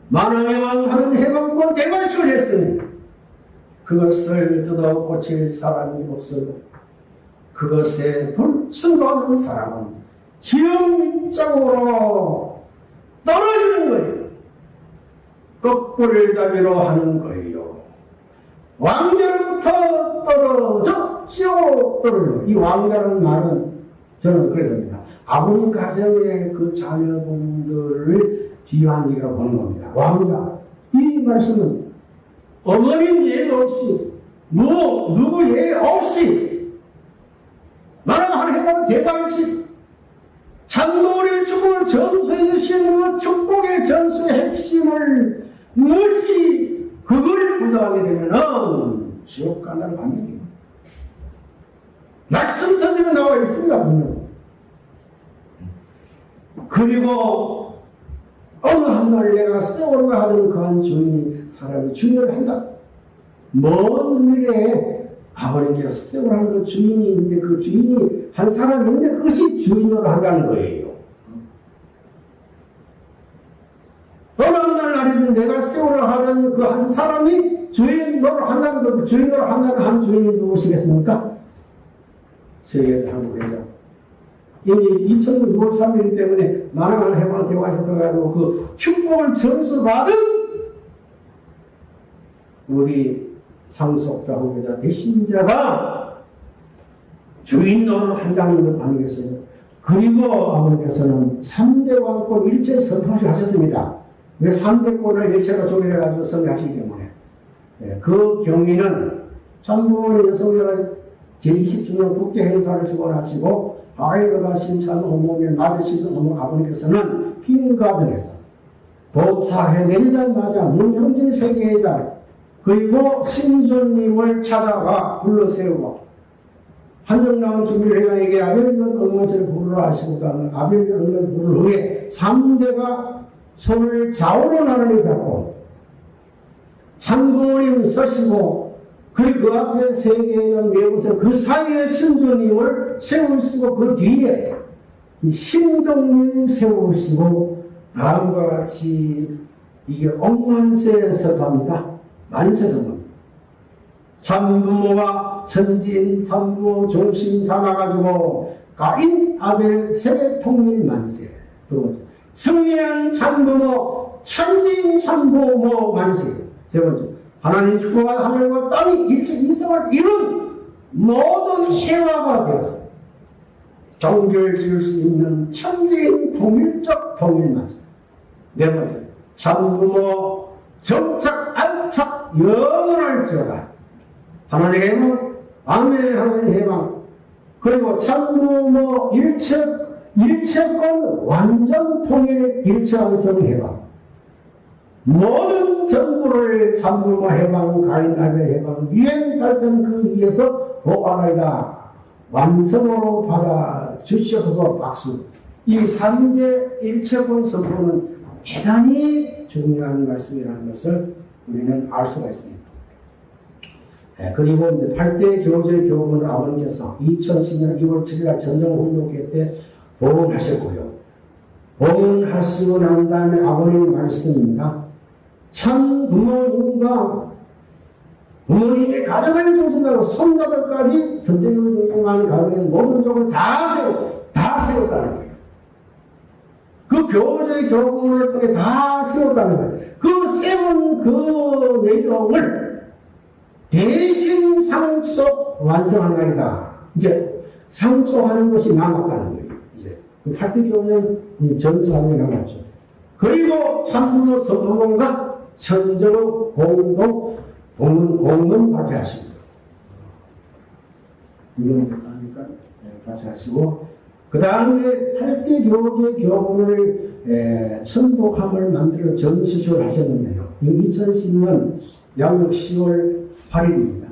만왕의 왕하는 해방권 대관식을 했으니 그것을 뜯어 고칠 사람이 없어도 그것에 불순도하는 사람은 지형민장으로 떨어지는 거예요. 거꾸를 자비로 하는 거예요. 왕자로부터 떨어져 지옥으로 떨어져. 이 왕자라는 말은 저는 그랬습니다. 아버님 가정의 그 자녀분들을 비유한 얘기라고 보는 겁니다. 왕자. 이 말씀은 어머님 예의 없이 누구 예의 없이 나라가 해본 대관식 참노의 축복을 전수해 주신 그 축복의 전수의 핵심을 무시 그걸 부정하게 되면은 지옥 간다는 반면이에요. 말씀 선생님에 나와 있습니다. 분명. 그리고 어느 한날 내가 세월과 하던 그 한 주인이 사람이 주인을 한다. 먼 미래에 아버님께서 세월 한 그 주인이 있는데 그 주인이 한 사람인데 그것이 주인으로 한다는 거예요. 어느 날 날이든 내가 세월을 하던 그 한 사람이 주인으로 한다는 거, 주인으로 한다는 한 주인이 누구시겠습니까? 세계 한국회장. 이미 2000년 6월 3일 때문에 만왕을 해방 대화했다가지고 그 축복을 전수받은 우리 상속자 후계자 대신자가 주인으로 한다는 걸 아니겠어요? 그리고 아버님께서는 3대 왕권 일제 선포하셨습니다. 왜 3대권을 일체로 조결해가지고 선회하시기 때문에. 네, 그 경위는 참부모님 여성회가 제20주년 국제행사를 주관하시고 하와이로가 신천 어머니를 맞으시는 어머 아버님께서는 킹가든에서 법사해 내리자마자 문형진 세계회장 그리고 신존님을 찾아가 불러세우고 한정남 김일회장에게 아벨전 응원세를 부르라 하시고 아벨전 응원 부르는 후에 3대가 손을 좌우로 나란히 잡고 참부모님 서시고 그리고 그 앞에 세계회장 매우서 그 사이에 신조님을 세우시고 그 뒤에 신동님 세우시고 다음과 같이 이게 억만세에서 갑니다. 만세동은 참부모가 천지인 삼부모 중심 삼아가지고 가인 아벨 세계 통일 만세. 두 번째 승리한 참부모 천지인 참부모 만세. 세 번째 하나님 축복한 하늘과 땅이 일체 이성을 이룬 모든 해화가 되었습니다. 종교를 지을 수 있는 천지인 통일적 통일만. 네 번째, 참부모 정착 안착 영원할지어다. 하나님의 해방, 왕의 하나님의 해방, 그리고 참부모 일체권 완전 통일 일체왕성 해방. 모든 정부를 참부모 해방, 가인 아벨 해방, 유엔 발전 그 위에서 보관하이다. 완성으로 받아 주시옵소서. 박수. 이 3대 일체권 선포는 대단히 중요한 말씀이라는 것을 우리는 알 수가 있습니다. 그리고 이제 8대 교제 교훈을 아버님께서 2010년 2월 7일 전정훈련회 때 봉헌하셨고요. 봉헌하시고 난 다음에 아버님 말씀입니다. 참 부모님과 부모님의 가정을 중심으로 손자들까지 선생님을 중심한 가정의 모든 쪽을 다 세웠다는 거예요. 그 교제 교훈을 통해 다 세웠다는 거예요. 그 세운 그 내용을 대신 상속 완성하나이다. 이제 상속하는 것이 남았다는 거예요. 이제 그 8대 교훈은 전사에 남았죠. 그리고 참부모 서부모가 천적 공문 발표하십니다. 이런 거 하니까 발표하시고, 그 다음에 8대 교제 교훈을 천독함을 만들어 전수식을 하셨는데요. 2010년 양력 10월 8일입니다.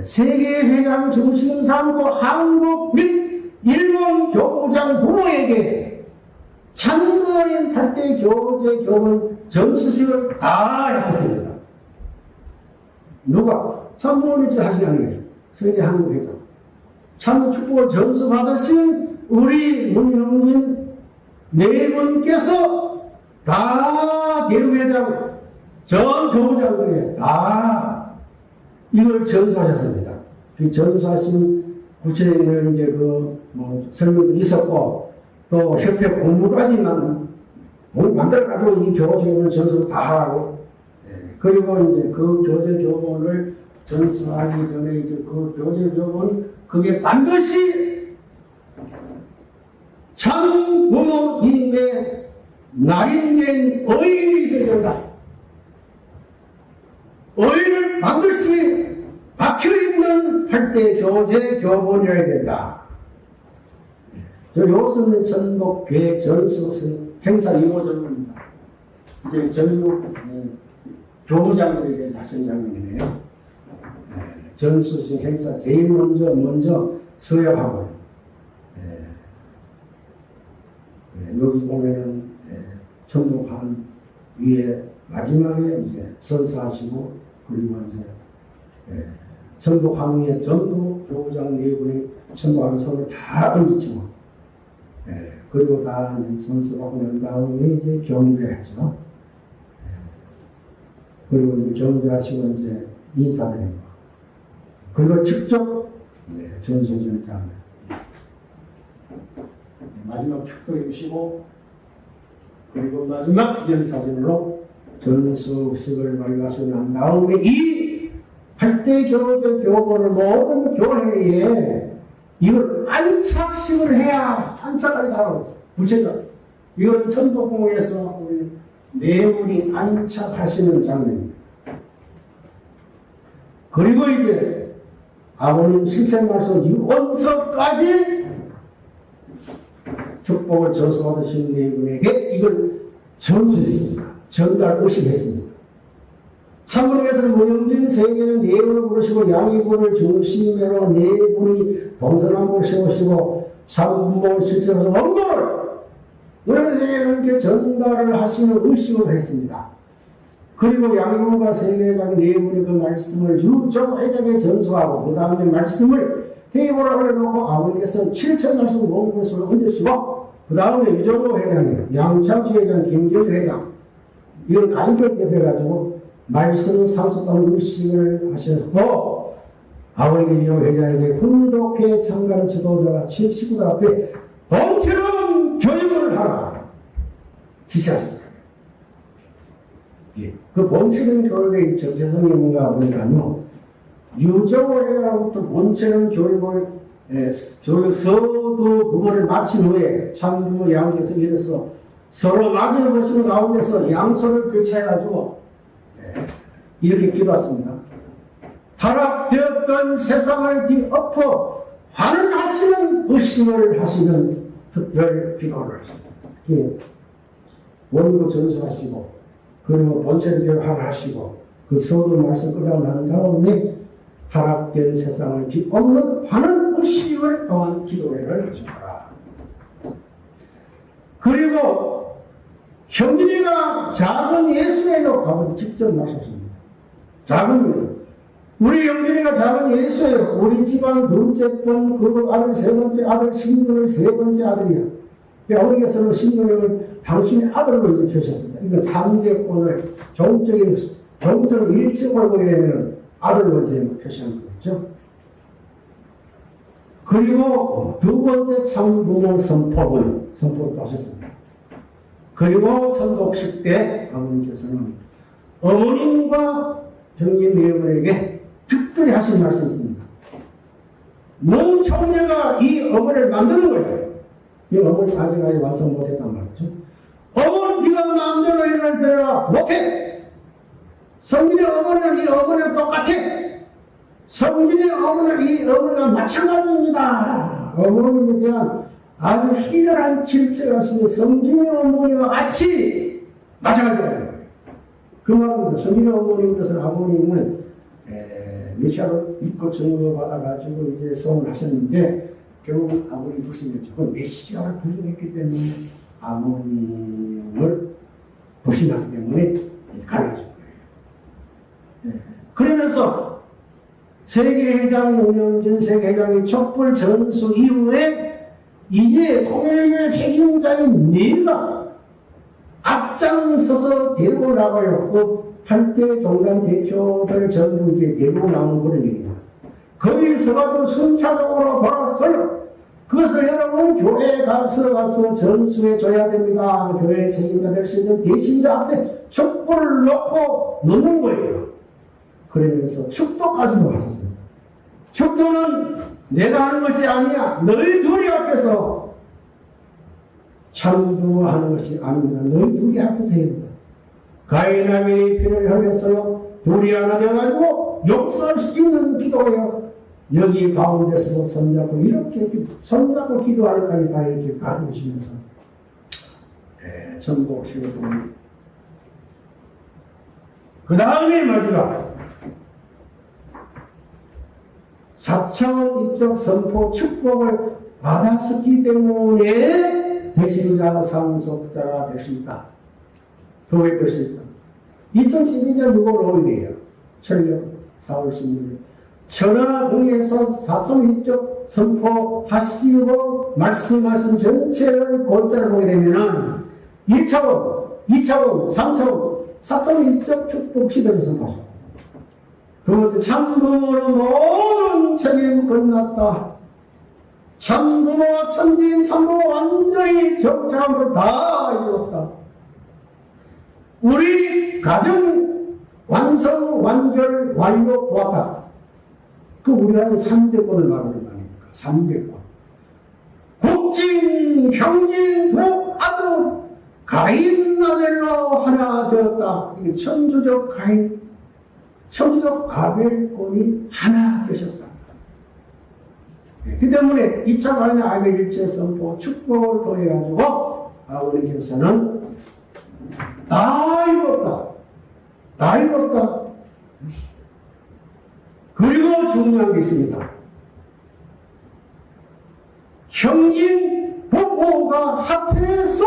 세계회장 중심 삼고 한국 및 일본 교장 부모에게 참부모인 8대 교제 교훈 전수식을 다 했었습니다. 누가? 참부모님이 하신 게 아니에요. 세계 한국회장. 참 축복을 전수받으신 우리 문형민 네 분께서 다 대륙회장, 전 교부장들이 다 이걸 전수하셨습니다. 그 전수하신 구체적인 이제 설명도 있었고, 또 협회 공부까지만 만들어가지고 이 교제교훈을 전수를 다 하라고. 그리고 이제 그 교제교훈을 전수하기 전에 이제 그 교제교훈, 그게 반드시 참 부모님의 날인된 의인이 있어야 된다. 의인을 반드시 박혀있는 8대 교제 교본이어야 된다. 요것은 전국 계획 전수 행사 이루어집니다. 이제 전국 교부장들에게 하신 장면이네요. 전수식 행사 제일 먼저 서약하고요. 여기 보면은 천독한 위에 마지막에 이제 선사하시고, 그리고 이제 천독한 위에 전부 교부장 네 분이 천독하는 손을 다 얹히고, 그리고 다 선수하고 난 다음에 이제 경배하죠. 그리고 이제 경배하시고 이제 인사드립니다. 그리고 직접 전수전을 하면 마지막 축도해 주시고, 그리고 마지막 기념사진으로 전수식을 완료하시고 난 다음에 이 8대 교제 교본을 모든 교회에 이걸 안착식을 해야 안착까지 다 하고 있어요. 구체적으로 이건 천도공에서 우리 네 분이 안착하시는 장면입니다. 그리고 이제 아버님 실체 말씀 유언서까지 축복을 전수받으신 네 분에게 이걸 전수했습니다. 전달 오시겠습니다. 참으로께서는 문영진 세계는 네 분을 부르시고 양이분을 중심으로 네 분이 동서남북을 세우시고 참부모 실체로서 원고를 문영진 세계는 이렇게 전달을 하시는 의식을 했습니다. 그리고 양이분과 세계장 네 분이 그 말씀을 유족회장에 전수하고, 그 다음에 말씀을 회의보라고 해놓고 아버님께서 7천 말씀 원고서를 얹으시고, 그 다음에 유정호 회장이 양창수 회장, 김재주 회장 이걸 가입을 대표해가지고 말씀 상속하는 의식을 하셨고, 아버님 유정호 회장에게 훈독회에 참가하는 지도자가 식구들 앞에 범처럼 교육을 하라 지시하셨습니다. 그 본체는 교육의 정체성이 뭔가 보니까요, 유정호 회장부터 본체는 교육을 서두 부모를 마친 후에 참부모 양께서 이래서 서로 마주보시는 가운데서 양손을 교체해가지고 이렇게 기도했습니다. 타락되었던 세상을 뒤엎어 환원하시는 부심을 하시는 특별 기도를 하십니다. 원고 전수하시고 그리고 본체 교환하시고 그 서두 말씀 끝나고 난 다음에 타락된 세상을 뒤엎는 환원 부심을 통한 기도회를 하셨더라. 그리고 형진이가 작은 예수에로 가서 직접 나섰습니다. 작은 우리 형진이가 작은 예수예요. 우리 집안 둘째 번, 그 아들 세 번째 아들, 신동을 세 번째 아들이야. 어머니께서는 신동을 당신의 아들로 이제 주셨습니다. 이건 3대권을 종적인 일찍을 보게 되면 아들로 이제 표시하는 거죠. 그리고 두 번째 참부모 선포도 하셨습니다. 그리고 천독식 때 아버님께서는 어머님과 형님 네 분에게 특별히 하신 말씀이 있습니다. 몸총녀가 이 어머니를 만드는 거예요. 이 어머니 아직까지 완성 못했단 말이죠. 어머니 네가 마음대로 일을 들어라 못해. 성민의 어머니는 이 어머니랑 똑같아. 성민의 어머니는 이 어머니가 마찬가지입니다. 어머님에 대한 아주 희열한 질책을 하시는 성진의 어머니와 같이 마찬가지라는 거예요. 그 말은 성진의 어머님 것은 아버님은 메시아로 믿고 증거받아가지고 이제 소원을 하셨는데 결국은 아버님 불신했죠. 그 메시아를 부정했기 때문에 아버님을 불신하기 때문에 갈라진 거예요. 그러면서 세계회장 5년 전 세계회장의 촛불 전수 이후에 이제 통일의 책임자인 네가 앞장서서 데리고 나가요. 그 8대 종단 대표들 전부 이제 데리고 나온 그런 얘기입니다. 거기서가도 순차적으로 돌아왔어요. 그것을 여러분 교회에 가서 전수해 줘야 됩니다. 교회 책임자 될 수 있는 대신자 앞에 촛불을 놓고 놓는 거예요. 그러면서 축도까지도 하셨습니다. 축도는 내가 하는 것이 아니야. 너희 둘이 앞에서 참부하는 것이 아닙니다. 너희 둘이 앞에서 해야 된다. 가인 아벨의 피를 흘려서 둘이 하나 되어가지고 역설시키는 기도예요. 여기 가운데서 손잡고 이렇게 손잡고 기도할까지 다 이렇게 가르치면서 전복식을 봅니다. 그 다음에 마지막 4차원 입적 선포 축복을 받았었기 때문에 배신자 상속자가 됐습니다. 교회 됐습니다. 2012년 6월 5일이에요. 철력 4월 16일. 천하궁에서 4차원 입적 선포하시고 말씀하신 전체를 골자를 보게 되면은 1차원, 2차원, 3차원, 4차원 입적 축복 시대를 선포하셨고 두 번째, 참부모로 모든 책임 끝났다. 참부모와 천지인 참부모 완전히 적장을 다 이뤘다. 우리 가정 완성, 완결, 완료 보았다. 그 우리가 3대권을 말하는 거 아닙니까? 3대권. 국진, 형진, 아들, 가인, 아벨로 하나 되었다. 이게 천주적 가인, 천주적 아벨권이 하나 되셨다. 그 때문에 2차 가인의 아벨 일체 선포 축복을 통해가지고 아버님께서는 다 이뤘다. 다 이뤘다. 그리고 중요한 게 있습니다. 형인 부모가 합해서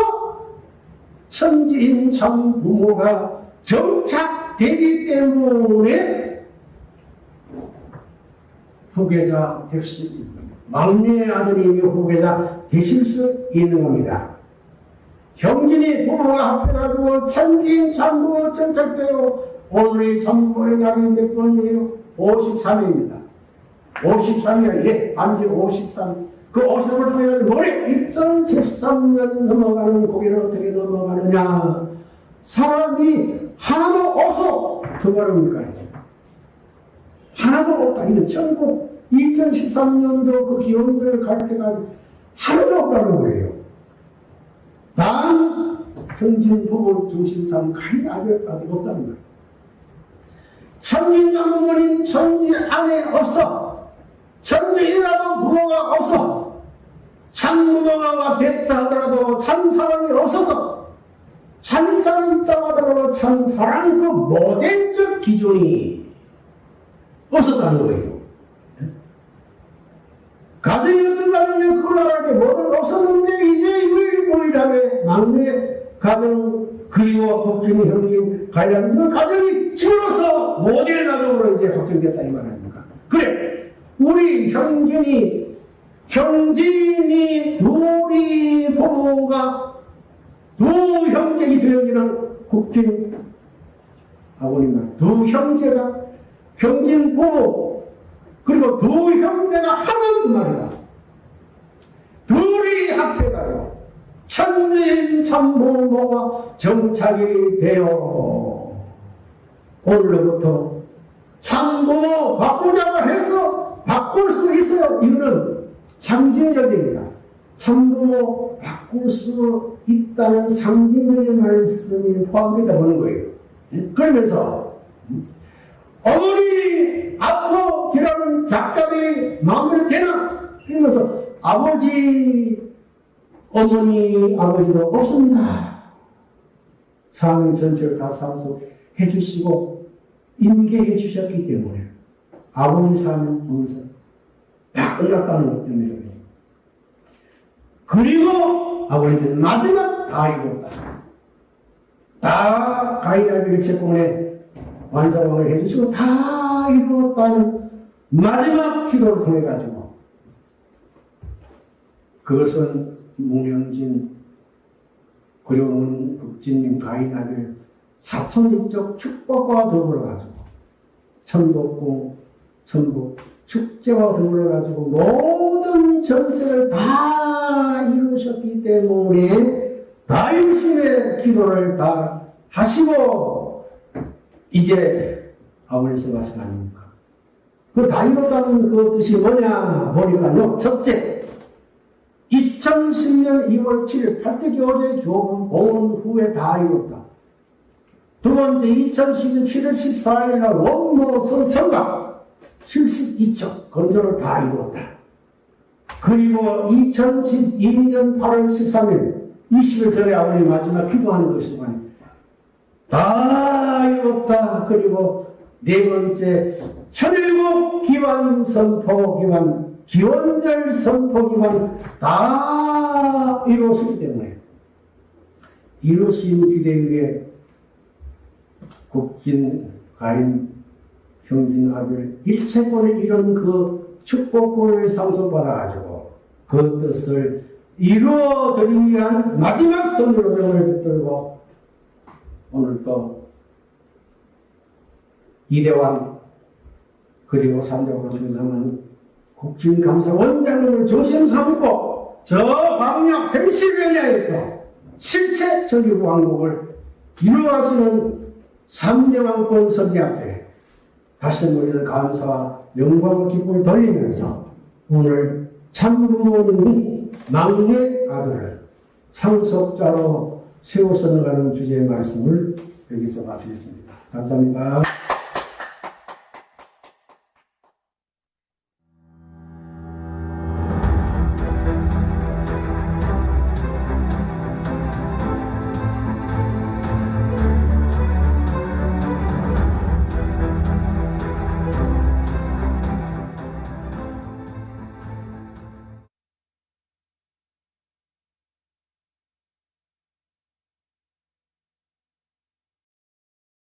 천지인 참부모가 정착되기 때문에 후계자 될 수 있는 겁니다. 막내 아들이며 후계자 되실 수 있는 겁니다. 형진이 부모가 합해가지고 천지인 참부모 정착되어 오늘의 참부모의 날이 몇 번이에요? 53회입니다. 53회, 예, 반지 53. 그 50을 통해 올해 2013년 넘어가는 고개를 어떻게 넘어가느냐. 사람이 하나도 없어. 그 말입니까? 하나도 없다. 이는 천국 2013년도 그 기원절 갈 때까지 하나도 없다는 거예요. 단 형진 부모 중심 삼 가인 아들까지 없다는 거예요. 천진 장모님 천지 안에 없어. 천지이라도 부모가 없어. 참부모가 됐다 하더라도 참사랑이 없어서 참사랑이 있다고 하더라도 참사랑이 그 모델적 기준이 없었다는 거예요. 가정이 어떤가면 그 나라에 모든 없었는데 이제 유일무이하게 막내 가정 그리고 복진이 형님 가려면 가정이 집으로서 모델 가정으로 이제 확정됐다 이 말 아닙니까? 그래 우리 형진이 둘이 부모가 두 형제이 되어지는 국진 아버님과 두 형제가 형진 부모 그리고 두 형제가 하는 말이다. 둘이 합해가지고 천진 참부모가 정착이 되어 오늘로부터 참부모 바꾸자고 해서 바꿀 수 있어요. 이거는 상징적입니다. 참부모 바꿀 수 있다는 상징적인 말씀이 포함되다 보는 거예요. 그러면서 어머니 아버지라는 작자리 마무리되나? 그러면서 아버지 어머니 아버지도 없습니다. 사명 전체를 다 상속해 주시고 임계해 주셨기 때문에 아버지 사명 보면서 딱 끝났다는 의미입니다. 그리고 아버지는 마지막 다 이뤘다. 다 가이다비를 채권에 완성을 해주시고 다 이루었다는 마지막 기도를 통해가지고 그것은 문영진 그리고 국진님 가이다비를 사천리적 축복과 더불어가지고 천복궁 천복 축제와 더불어가지고 모든 정책을 다 이루셨기 때문에 다임신의 기도를 다 하시고 이제 아버지 말씀 아닙니까? 그 다 이뤘다는 그 뜻이 뭐냐 보니까요. 첫째 2010년 2월 7일 8대 교제 교본 공원 후에 다 이뤘다. 두 번째 2012년 7월 14일 날 원모선 성각 72척 건조를 다 이뤘다. 그리고 2012년 8월 13일 20일 전에 아버님 마지막 기도하는 것이지만 다 이뤘다. 그리고 네 번째 천일국 기원 선포 기원 기원절 선포 기원 다 이루었기 때문에 이루신 기대 위에 국진 가인 형진 아들 일체권을 이룬 그 축복권을 상속받아가지고 그 뜻을 이루어드리기 위한 마지막 선교정을 붙들고 오늘 또 이대왕 그리고 3대왕 중상은 국진감사 원장님을 중심 삼고 저 광야 펜실베니아에서 실체 전국 왕국을 이루어가시는 3대왕권 선지 앞에 다시 우리는 감사와 영광과 기쁨을 돌리면서 오늘 참부모님이 막내 아들을 상속자로 세워서 나가는 주제의 말씀을 여기서 마치겠습니다. 감사합니다.